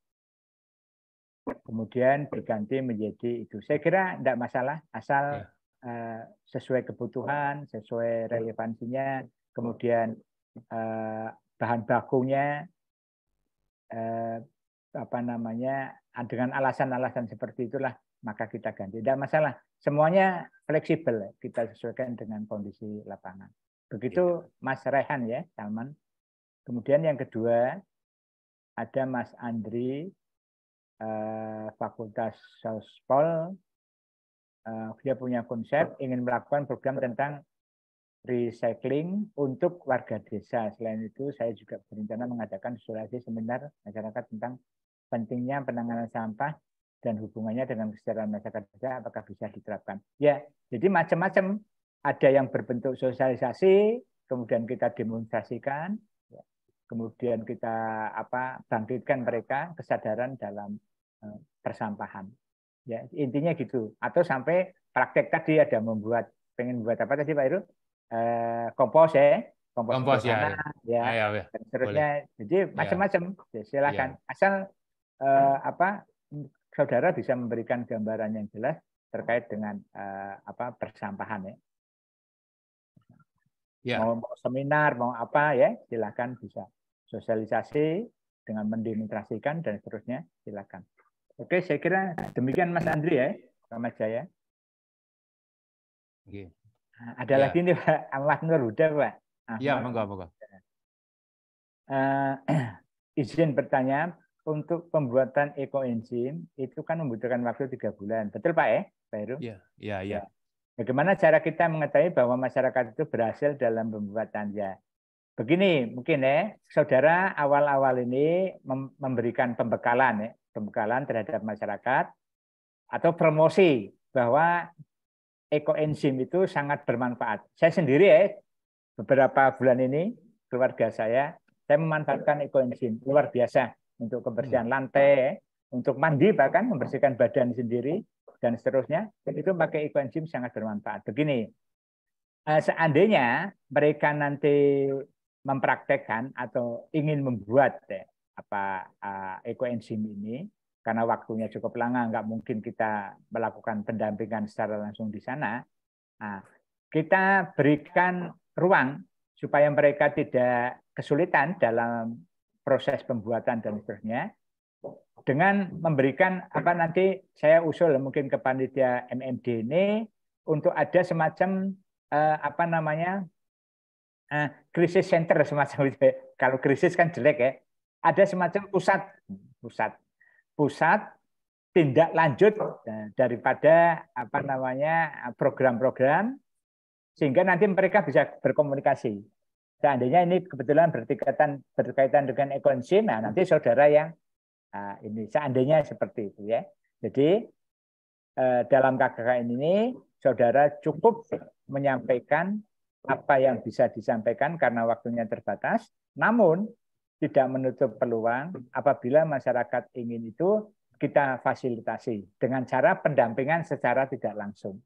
kemudian diganti menjadi itu. Saya kira tidak masalah, asal sesuai kebutuhan, sesuai relevansinya, kemudian bahan bakunya dengan alasan-alasan seperti itulah maka kita ganti. Tidak masalah. Semuanya fleksibel, kita sesuaikan dengan kondisi lapangan. Begitu Mas Rehan ya, Salman. Kemudian yang kedua, ada Mas Andri, Fakultas Sospol. Dia punya konsep, ingin melakukan program tentang recycling untuk warga desa. Selain itu, saya juga berencana mengadakan sosialisasi seminar masyarakat tentang pentingnya penanganan sampah dan hubungannya dengan kesejahteraan masyarakat desa, apakah bisa diterapkan. Ya, jadi macam-macam. Ada yang berbentuk sosialisasi, kemudian kita demonstrasikan, kemudian kita bangkitkan mereka kesadaran dalam persampahan. Ya, intinya gitu. Atau sampai praktek tadi ada pengen membuat apa tadi Pak Heru? Kompos ya. Kompos ya. Dan seterusnya. Boleh. Jadi macam-macam. Ya, silakan. Asal saudara bisa memberikan gambaran yang jelas terkait dengan persampahan ya. Mau seminar, mau apa ya, silakan bisa sosialisasi dengan mendemonstrasikan dan seterusnya, silakan. Oke, saya kira demikian Mas Andri ya, Mas Jaya. Ada lagi nih Pak Ahmad Nur Huda Pak. Iya, monggo. Izin bertanya, untuk pembuatan ekoenzim itu kan membutuhkan waktu 3 bulan. Betul Pak ya, Pak Heru? Iya. Bagaimana cara kita mengetahui bahwa masyarakat itu berhasil dalam pembuatannya? Begini, mungkin ya, saudara awal-awal ini memberikan pembekalan terhadap masyarakat atau promosi bahwa ekoenzim itu sangat bermanfaat. Saya sendiri ya, beberapa bulan ini keluarga saya memanfaatkan ekoenzim luar biasa untuk kebersihan lantai, untuk mandi bahkan membersihkan badan sendiri dan seterusnya. Itu pakai ekoenzim sangat bermanfaat. Begini, seandainya mereka nanti mempraktekkan atau ingin membuat ekoenzim ini, karena waktunya cukup lama, nggak mungkin kita melakukan pendampingan secara langsung di sana. Nah, kita berikan ruang supaya mereka tidak kesulitan dalam proses pembuatan dan seterusnya, dengan memberikan nanti saya usul mungkin ke panitia MMD ini untuk ada semacam krisis center semacam itu. Kalau krisis kan jelek ya. Ada semacam pusat tindak lanjut daripada program-program, sehingga nanti mereka bisa berkomunikasi. Seandainya ini kebetulan berkaitan dengan ekonomi, nah nanti saudara yang ini seandainya seperti itu ya. Jadi dalam KKKN ini saudara cukup menyampaikan apa yang bisa disampaikan karena waktunya terbatas, namun tidak menutup peluang apabila masyarakat ingin itu kita fasilitasi dengan cara pendampingan secara tidak langsung.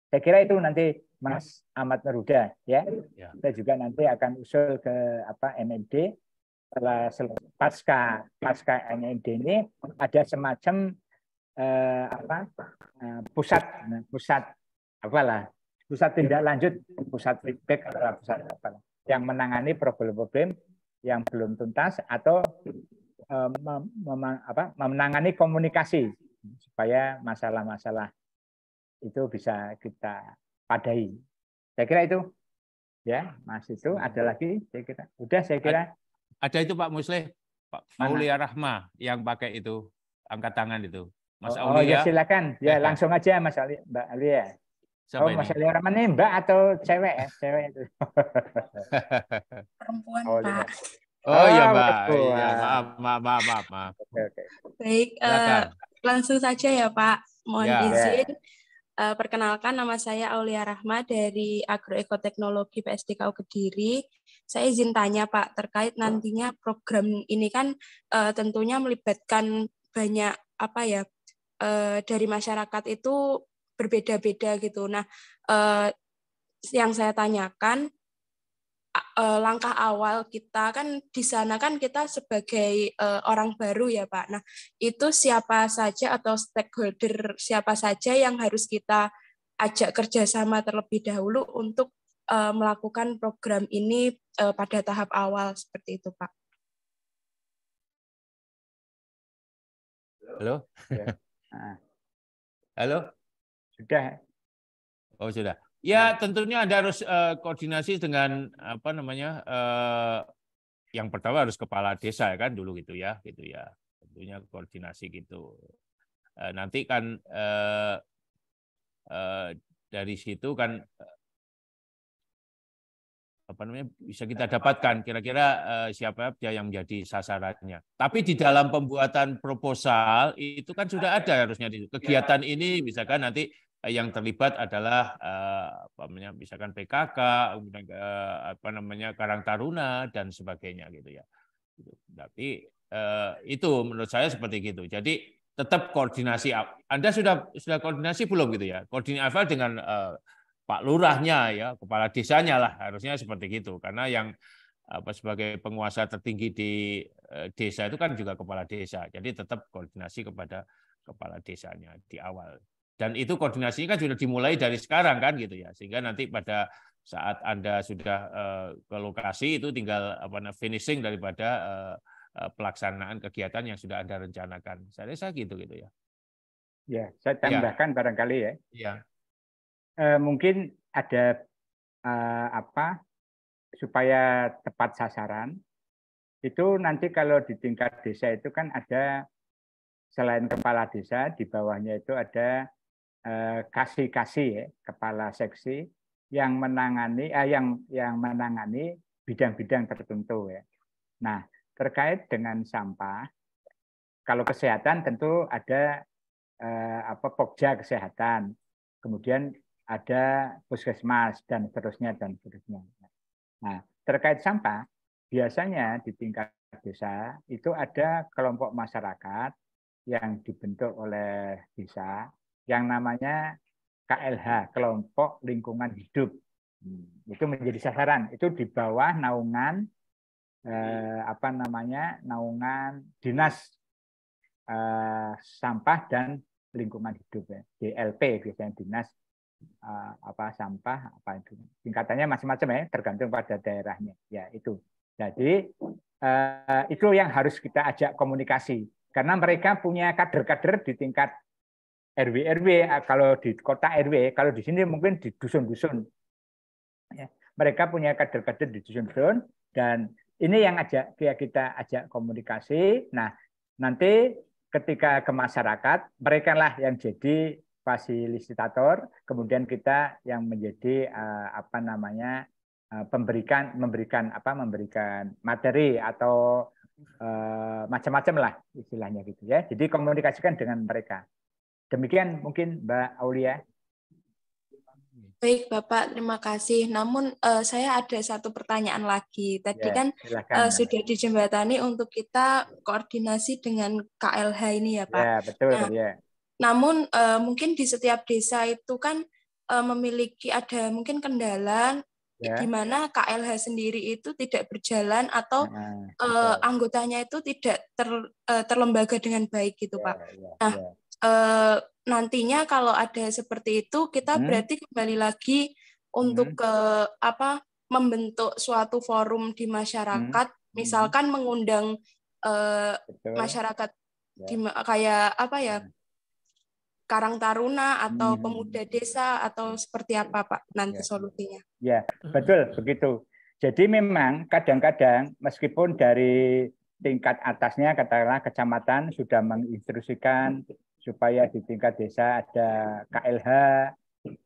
Saya kira itu nanti Mas Ahmad Neruda ya. Kita juga nanti akan usul ke MMD setelah pasca MMD ini ada semacam pusat tindak lanjut, pusat feedback atau pusat yang menangani problem-problem yang belum tuntas atau menangani komunikasi supaya masalah-masalah itu bisa kita padai. Saya kira itu ya, Mas. Itu ada lagi saya kira. Udah saya kira. Ada itu Pak Musleh, Pak Aulia Rahma yang pakai itu angkat tangan itu. Mas ya Aulia. silakan. Ya langsung aja Mas Aulia, Mbak Aulia. Mas Aulia Rahma ini Mbak atau cewek ya? Cewek itu. Perempuan, Pak. Oh iya Mbak. Iya, maaf. Oke. Baik, langsung saja ya Pak. Mohon izin. Perkenalkan, nama saya Aulia Rahma dari Agroekoteknologi PSDKU Kediri. Saya izin tanya Pak, terkait nantinya program ini kan tentunya melibatkan banyak dari masyarakat itu berbeda-beda gitu. Nah, yang saya tanyakan, langkah awal kita kan di sana kan kita sebagai orang baru ya Pak. Nah, itu siapa saja atau stakeholder siapa saja yang harus kita ajak kerjasama terlebih dahulu untuk melakukan program ini pada tahap awal seperti itu Pak. Halo? Halo? Sudah. Oh sudah. Ya tentunya Anda harus koordinasi dengan yang pertama harus kepala desa ya kan dulu gitu ya. Tentunya koordinasi gitu. Nanti kan dari situ kan bisa kita dapatkan kira-kira siapa yang menjadi sasarannya. Tapi di dalam pembuatan proposal itu kan sudah ada harusnya di kegiatan ini misalkan nanti yang terlibat adalah misalkan PKK, Karang Taruna dan sebagainya gitu ya. Tapi itu menurut saya seperti gitu. Jadi tetap koordinasi. Anda sudah koordinasi belum gitu ya? Koordinasi awal dengan Pak Lurahnya ya, kepala desanya lah harusnya seperti gitu. Karena yang sebagai penguasa tertinggi di desa itu kan juga kepala desa. Jadi tetap koordinasi kepada kepala desanya di awal. Dan itu koordinasinya kan sudah dimulai dari sekarang kan gitu ya. Sehingga nanti pada saat Anda sudah ke lokasi itu tinggal finishing daripada pelaksanaan kegiatan yang sudah Anda rencanakan. Saya rasa gitu ya. Ya, saya tambahkan barangkali ya. Iya. Mungkin ada supaya tepat sasaran itu nanti kalau di tingkat desa itu kan ada selain kepala desa di bawahnya itu ada kasih ya, kepala seksi yang menangani bidang-bidang tertentu ya. Nah, terkait dengan sampah, kalau kesehatan tentu ada Pokja kesehatan, kemudian ada puskesmas dan seterusnya. Nah, terkait sampah, biasanya di tingkat desa itu ada kelompok masyarakat yang dibentuk oleh desa yang namanya KLH, Kelompok Lingkungan Hidup. Itu menjadi sasaran. Itu di bawah naungan naungan Dinas Sampah dan Lingkungan Hidup ya. DLP biasanya Dinas sampah itu. Singkatannya macam-macam ya, tergantung pada daerahnya. Ya, itu. Jadi itu yang harus kita ajak komunikasi karena mereka punya kader-kader di tingkat RW, kalau di kota RW, kalau di sini mungkin di dusun-dusun. Ya. mereka punya kader-kader di dusun-dusun, dan ini yang kita ajak komunikasi. Nah, nanti ketika ke masyarakat, mereka lah yang jadi fasilitator, kemudian kita yang menjadi memberikan materi atau macam-macam lah istilahnya gitu ya. Jadi komunikasikan dengan mereka. Demikian mungkin Mbak Aulia. Baik Bapak, terima kasih. Namun saya ada satu pertanyaan lagi. Tadi kan sudah dijembatani untuk kita koordinasi dengan KLH ini ya Pak. Ya, betul. Nah, ya. Namun mungkin di setiap desa itu kan memiliki ada mungkin kendala di mana KLH sendiri itu tidak berjalan atau anggotanya itu tidak terlembaga dengan baik gitu Pak. Nah, nantinya kalau ada seperti itu kita berarti kembali lagi untuk ke membentuk suatu forum di masyarakat, misalkan mengundang masyarakat kayak Karang Taruna atau pemuda desa atau seperti apa Pak nanti solusinya? Ya, betul begitu. Jadi memang kadang-kadang meskipun dari tingkat atasnya katakanlah kecamatan sudah menginstruksikan supaya di tingkat desa ada KLH,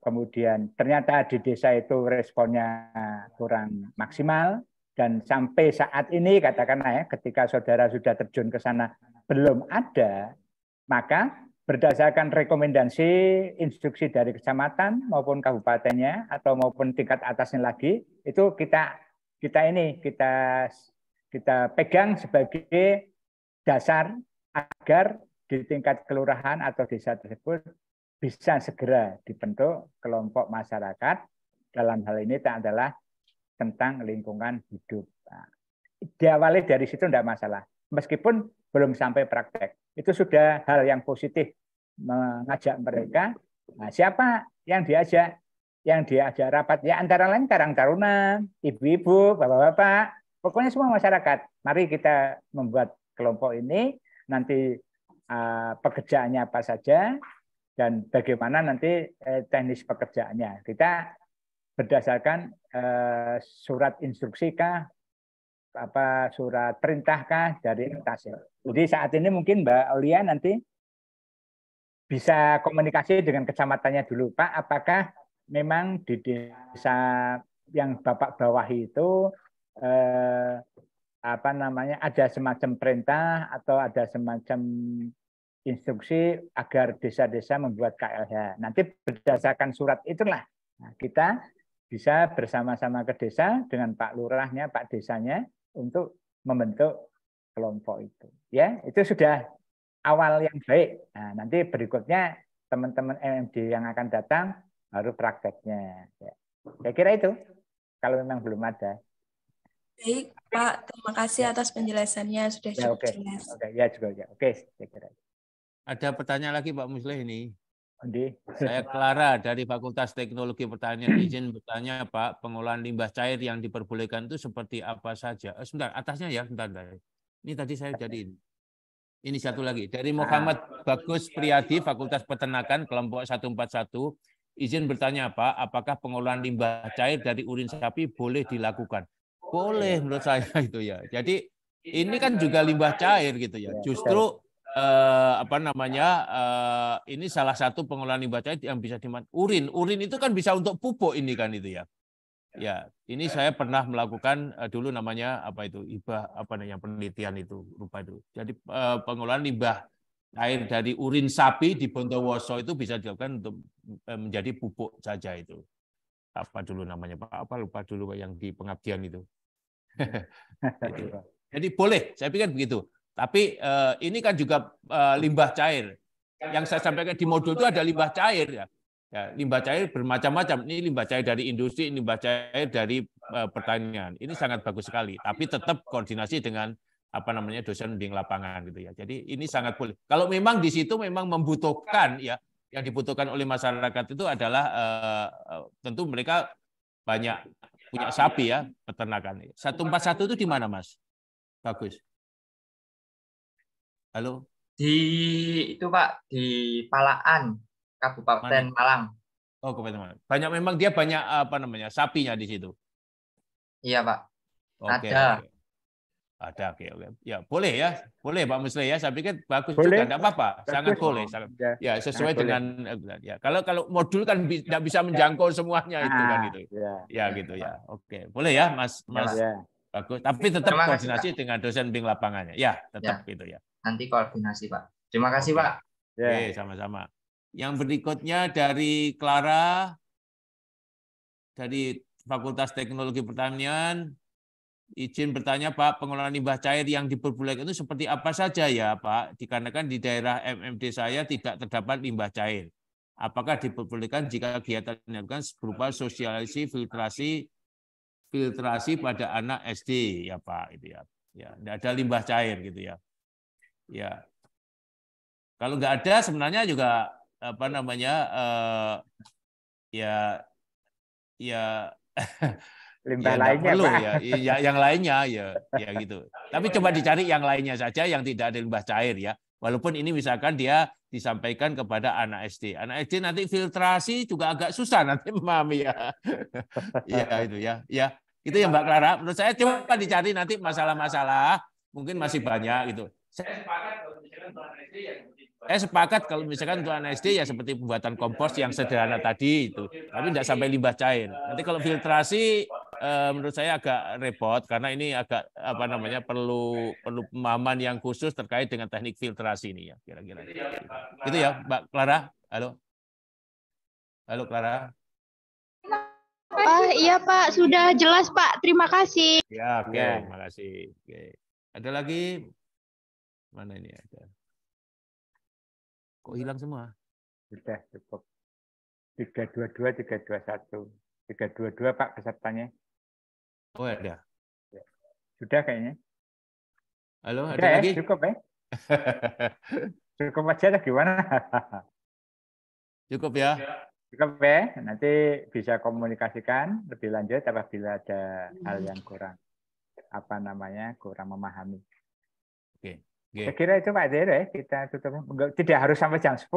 kemudian ternyata di desa itu responnya kurang maksimal, dan sampai saat ini katakanlah ya ketika saudara sudah terjun ke sana belum ada, maka berdasarkan rekomendasi instruksi dari kecamatan maupun kabupatennya atau maupun tingkat atasnya lagi, itu kita pegang sebagai dasar agar di tingkat kelurahan atau desa tersebut bisa segera dibentuk kelompok masyarakat. Dalam hal ini adalah tentang lingkungan hidup. Nah, diawali dari situ tidak masalah. Meskipun belum sampai praktek, itu sudah hal yang positif mengajak mereka. Nah, siapa yang diajak? Yang diajak rapat ya antara lain Karang Taruna, ibu-ibu, bapak-bapak, pokoknya semua masyarakat. Mari kita membuat kelompok ini, nanti pekerjaannya apa saja dan bagaimana nanti teknis pekerjaannya. Kita berdasarkan surat instruksi kah, surat perintahkah dari atas. Jadi saat ini mungkin Mbak Aulia nanti bisa komunikasi dengan kecamatannya dulu, Pak. Apakah memang di desa yang Bapak bawahi itu ada semacam perintah atau ada semacam instruksi agar desa-desa membuat KLH. Nanti berdasarkan surat itulah kita bisa bersama-sama ke desa dengan Pak Lurahnya, Pak Desanya untuk membentuk kelompok itu. Ya, itu sudah awal yang baik. Nah, nanti berikutnya teman-teman MMD yang akan datang baru prakteknya. Ya. Saya kira itu. Kalau memang belum ada. Baik, Pak. Terima kasih atas penjelasannya sudah cukup jelas. Ya juga ya. Oke, saya kira. Ada pertanyaan lagi Pak Musleh ini. Andi. Saya Clara dari Fakultas Teknologi Pertanian, izin bertanya Pak, pengolahan limbah cair yang diperbolehkan itu seperti apa saja? Sebentar, atasnya ya, sebentar. Ini tadi saya jadi ini satu lagi dari Muhammad Bagus Priyadi, Fakultas Peternakan, kelompok 141. Izin bertanya Pak, apakah pengolahan limbah cair dari urin sapi boleh dilakukan? Boleh menurut saya itu ya. Jadi ini kan juga limbah cair gitu ya. Justru ini salah satu pengolahan limbah cair yang bisa urin itu kan bisa untuk pupuk ini kan itu ya. Ya, ini saya pernah melakukan dulu namanya penelitian itu lupa itu. Jadi pengolahan limbah air dari urin sapi di Bondowoso itu bisa dilakukan untuk menjadi pupuk saja itu. Apa dulu namanya Pak? Lupa dulu yang di pengabdian itu. Jadi boleh, saya pikir begitu. Tapi ini kan juga limbah cair. Yang saya sampaikan di modul itu ada limbah cair ya. Ya, limbah cair bermacam-macam. Ini limbah cair dari industri, limbah cair dari pertanian. Ini sangat bagus sekali. Tapi tetap koordinasi dengan dosen bimbing lapangan gitu ya. Jadi ini sangat boleh. Kalau memang di situ memang membutuhkan ya, yang dibutuhkan oleh masyarakat itu adalah tentu mereka banyak punya sapi ya, peternakan. 141 itu di mana Mas? Bagus. Halo. Itu Pak di Palaan, Kabupaten Malang. Oh, Kabupaten Malang. Memang dia banyak sapinya di situ. Iya, Pak. Oke, Ada. oke. Ada, oke, oke. Ya, boleh ya. Boleh, Pak Musli ya. Saya pikir bagus Boleh. juga, enggak apa-apa. Sangat Bagus. boleh. Sangat, ya, sesuai boleh. dengan ya. Kalau modul kan tidak bisa menjangkau semuanya itu kan gitu. Ya, Gitu ya. Oke, boleh ya, Mas ya. Bagus. Tapi tetap Terima kasih, koordinasi Pak. dengan dosen bimbing lapangannya. Ya, tetap gitu ya. Nanti koordinasi, Pak. Terima kasih, Oke. Pak. Oke, sama-sama. Yang berikutnya dari Clara dari Fakultas Teknologi Pertanian. Izin bertanya Pak, pengolahan limbah cair yang diperbolehkan itu seperti apa saja ya Pak? Dikarenakan di daerah MMD saya tidak terdapat limbah cair. Apakah diperbolehkan jika kegiatan dilakukan berupa sosialisasi filtrasi pada anak SD ya Pak? Itu ya. Ya, tidak ada limbah cair gitu ya. Ya. Kalau nggak ada sebenarnya juga apa namanya ya limbah ya, lainnya perlu Pak. ya yang lainnya ya gitu. Tapi coba dicari yang lainnya saja yang tidak ada limbah cair ya. Walaupun ini misalkan dia disampaikan kepada anak SD. Anak SD nanti filtrasi juga agak susah nanti memahami ya. Ya itu ya. Ya, itu ya Mbak Clara. Menurut saya coba dicari nanti masalah-masalah mungkin masih banyak gitu. Saya sepakat kalau misalkan untuk anak SD ya seperti pembuatan kompos yang sederhana tadi itu, tapi tidak sampai limbah cair. Nanti kalau filtrasi menurut saya agak repot karena ini agak apa namanya perlu pemahaman yang khusus terkait dengan teknik filtrasi ini ya kira-kira. Itu ya Mbak Clara. Halo. Halo Clara. Iya Pak, sudah jelas Pak. Terima kasih. Ya, oke, terima kasih. Oke. Ada lagi? Mana ini ada? Kok hilang semua? Sudah cukup. 322, 321. 322 Pak pesertanya. Oh ada. Sudah kayaknya. Halo, ada sudah, lagi? Cukup ya? Cukup aja atau gimana? Cukup ya? Cukup ya. Nanti bisa komunikasikan lebih lanjut apabila ada hal yang kurang kurang memahami. Oke. Saya kira itu Pak Zero ya, kita tutup. Tidak harus sampai jam 10.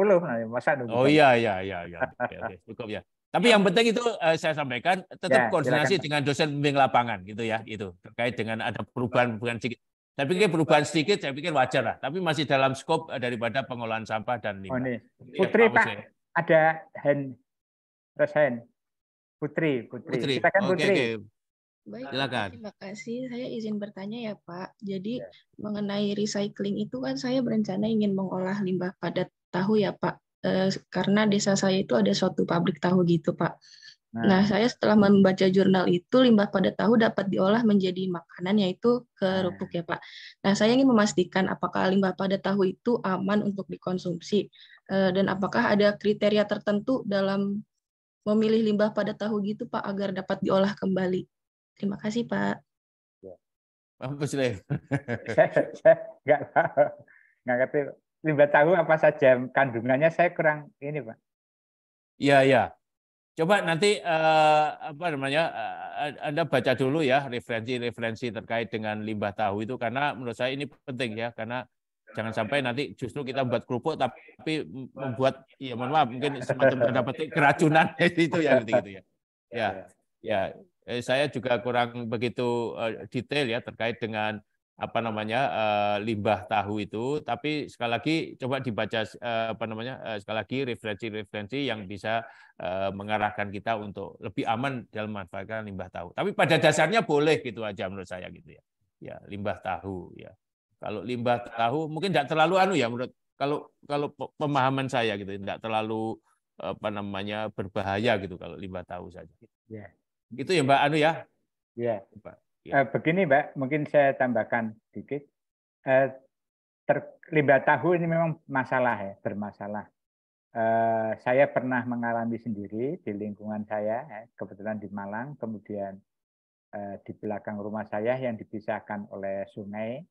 Masa nunggu Oh iya. Oke, cukup ya. Tapi yang penting itu saya sampaikan tetap koordinasi silakan, dengan dosen bimbing lapangan gitu ya, itu terkait dengan ada perubahan sedikit. Saya pikir perubahan sedikit, saya pikir wajar lah. Tapi masih dalam skop daripada pengolahan sampah dan limbah. Nih. Putri Pak, ada hand. Putri. Silakan Putri. Oke. Baik, silakan. Terima kasih. Saya izin bertanya ya Pak. Jadi mengenai recycling itu kan saya berencana ingin mengolah limbah padat tahu ya Pak. Karena desa saya itu ada suatu pabrik tahu gitu Pak. Nah, saya setelah membaca jurnal itu limbah padat tahu dapat diolah menjadi makanan yaitu kerupuk ya Pak. Nah, saya ingin memastikan apakah limbah padat tahu itu aman untuk dikonsumsi dan apakah ada kriteria tertentu dalam memilih limbah padat tahu gitu Pak agar dapat diolah kembali. Terima kasih, Pak. Pak Muslim. Saya nggak ngerti limbah tahu apa saja kandungannya, saya kurang ini, Pak. Iya. Coba nanti Anda baca dulu ya referensi terkait dengan limbah tahu itu karena menurut saya ini penting ya karena jangan sampai nanti justru kita buat kerupuk tapi membuat ya mohon maaf mungkin semacam terdapat keracunan itu ya gitu ya. Ya. Saya juga kurang begitu detail ya terkait dengan limbah tahu itu, tapi sekali lagi coba dibaca sekali lagi referensi yang bisa mengarahkan kita untuk lebih aman dalam memanfaatkan limbah tahu. Tapi pada dasarnya boleh gitu aja menurut saya gitu ya. Ya, limbah tahu ya. Kalau limbah tahu mungkin tidak terlalu menurut kalau pemahaman saya gitu, tidak terlalu berbahaya gitu kalau limbah tahu saja. Ya. Itu ya Mbak Anu ya. Ya. Begini Mbak, mungkin saya tambahkan sedikit. Limbah tahu ini memang bermasalah. Saya pernah mengalami sendiri di lingkungan saya, kebetulan di Malang, kemudian di belakang rumah saya yang dipisahkan oleh sungai,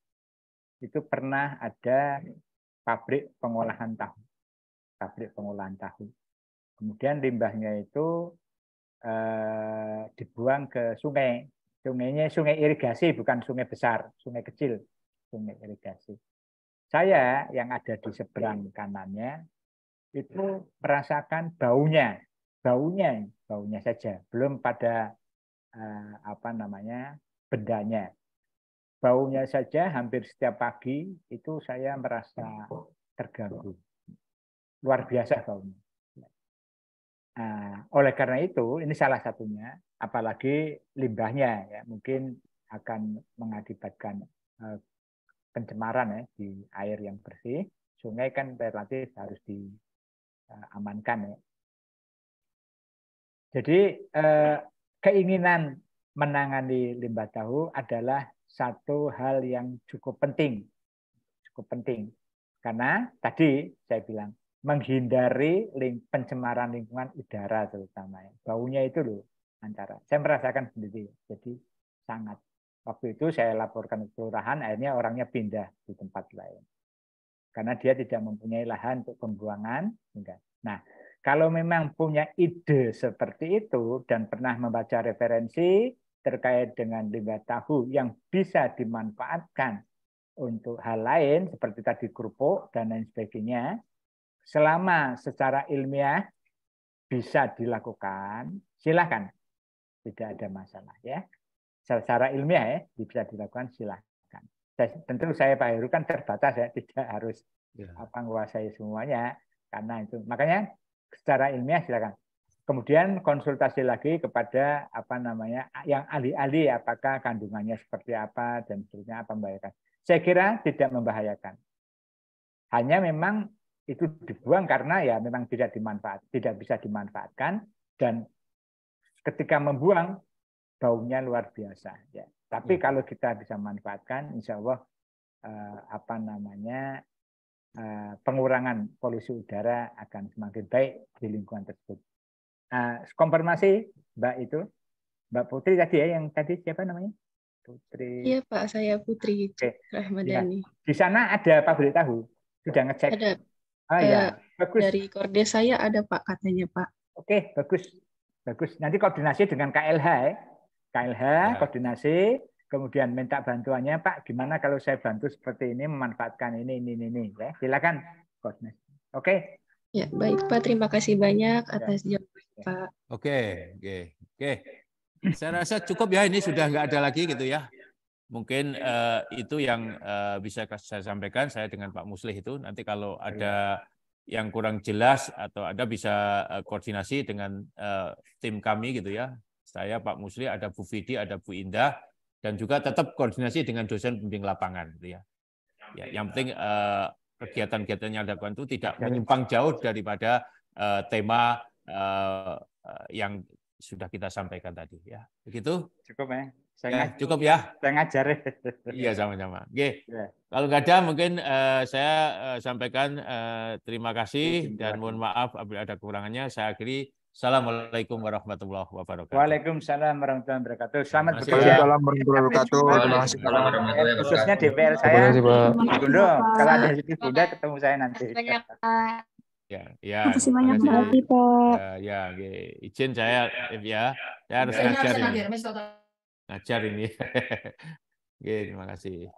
itu pernah ada pabrik pengolahan tahu. Kemudian limbahnya itu dibuang ke sungai. Sungainya sungai irigasi, bukan sungai besar, sungai kecil, sungai irigasi. Saya yang ada di seberang kanannya itu merasakan baunya saja, belum pada bendanya. Baunya saja hampir setiap pagi itu saya merasa terganggu. Luar biasa baunya. Oleh karena itu, ini salah satunya, apalagi limbahnya ya, mungkin akan mengakibatkan pencemaran ya di air yang bersih. Sungai kan relatif harus diamankan ya. Jadi keinginan menangani limbah tahu adalah satu hal yang cukup penting, karena tadi saya bilang menghindari pencemaran lingkungan udara terutama ya. Baunya itu loh antara. Saya merasakan sendiri. Jadi sangat. Waktu itu saya laporkan ke kelurahan, akhirnya orangnya pindah di tempat lain. Karena dia tidak mempunyai lahan untuk pembuangan. Nah, kalau memang punya ide seperti itu dan pernah membaca referensi terkait dengan limbah tahu yang bisa dimanfaatkan untuk hal lain seperti tadi kerupuk dan lain sebagainya, selama secara ilmiah bisa dilakukan, silakan, tidak ada masalah ya. Secara ilmiah ya bisa dilakukan, silakan. Tentu saya Pak Heru kan terbatas ya, tidak harus menguasai semuanya karena itu. Makanya secara ilmiah silakan. Kemudian konsultasi lagi kepada yang ahli-ahli, apakah kandungannya seperti apa dan seterusnya, apa membahayakan. Saya kira tidak membahayakan. Hanya memang itu dibuang karena ya memang tidak bisa dimanfaatkan, dan ketika membuang baunya luar biasa ya. Tapi kalau kita bisa manfaatkan, insya Allah pengurangan polusi udara akan semakin baik di lingkungan tersebut. Konfirmasi Mbak Putri tadi ya, yang tadi siapa namanya? Putri. Iya Pak, saya Putri Rahmadani. Di sana ada pabrik tahu, sudah ngecek? Ada. Ya, bagus. Dari Kordes saya ada Pak, katanya Pak. Oke, bagus. Nanti koordinasi dengan KLH ya. Koordinasi, kemudian minta bantuannya, Pak, gimana kalau saya bantu seperti ini, memanfaatkan ini ya. Silakan koordinasi. Oke. Ya, baik Pak, terima kasih banyak atas jawaban Pak. Oke. Saya rasa cukup ya, ini sudah nggak ada lagi gitu ya. Mungkin itu yang bisa saya sampaikan, saya dengan Pak Muslih itu. Nanti kalau ada yang kurang jelas atau ada bisa koordinasi dengan tim kami gitu ya. Saya, Pak Muslih, ada Bu Vidi, ada Bu Indah, dan juga tetap koordinasi dengan dosen pembimbing lapangan gitu ya. Yang penting kegiatan-kegiatan yang dilakukan itu tidak menyimpang jauh daripada tema yang sudah kita sampaikan tadi ya. Begitu? Cukup ya. Cukup ya. Saya ngajar. Iya, sama-sama. Oke. Kalau nggak ada mungkin saya sampaikan terima kasih dan mohon maaf apabila ada kekurangannya. Saya akhiri. Assalamualaikum warahmatullahi wabarakatuh. Waalaikumsalam warahmatullahi wabarakatuh. Selamat bekerja. Waalaikumsalam warahmatullahi wabarakatuh. Waalaikumsalam warahmatullahi wabarakatuh. Khususnya DPR saya. Bunda, kalau ada di Bunda ketemu saya nanti. Banyak Pak. Ya. Terima kasih banyak Pak. Ya, izin saya ya. Saya harus ngajar ini. Ngajar ini. Oke, terima kasih.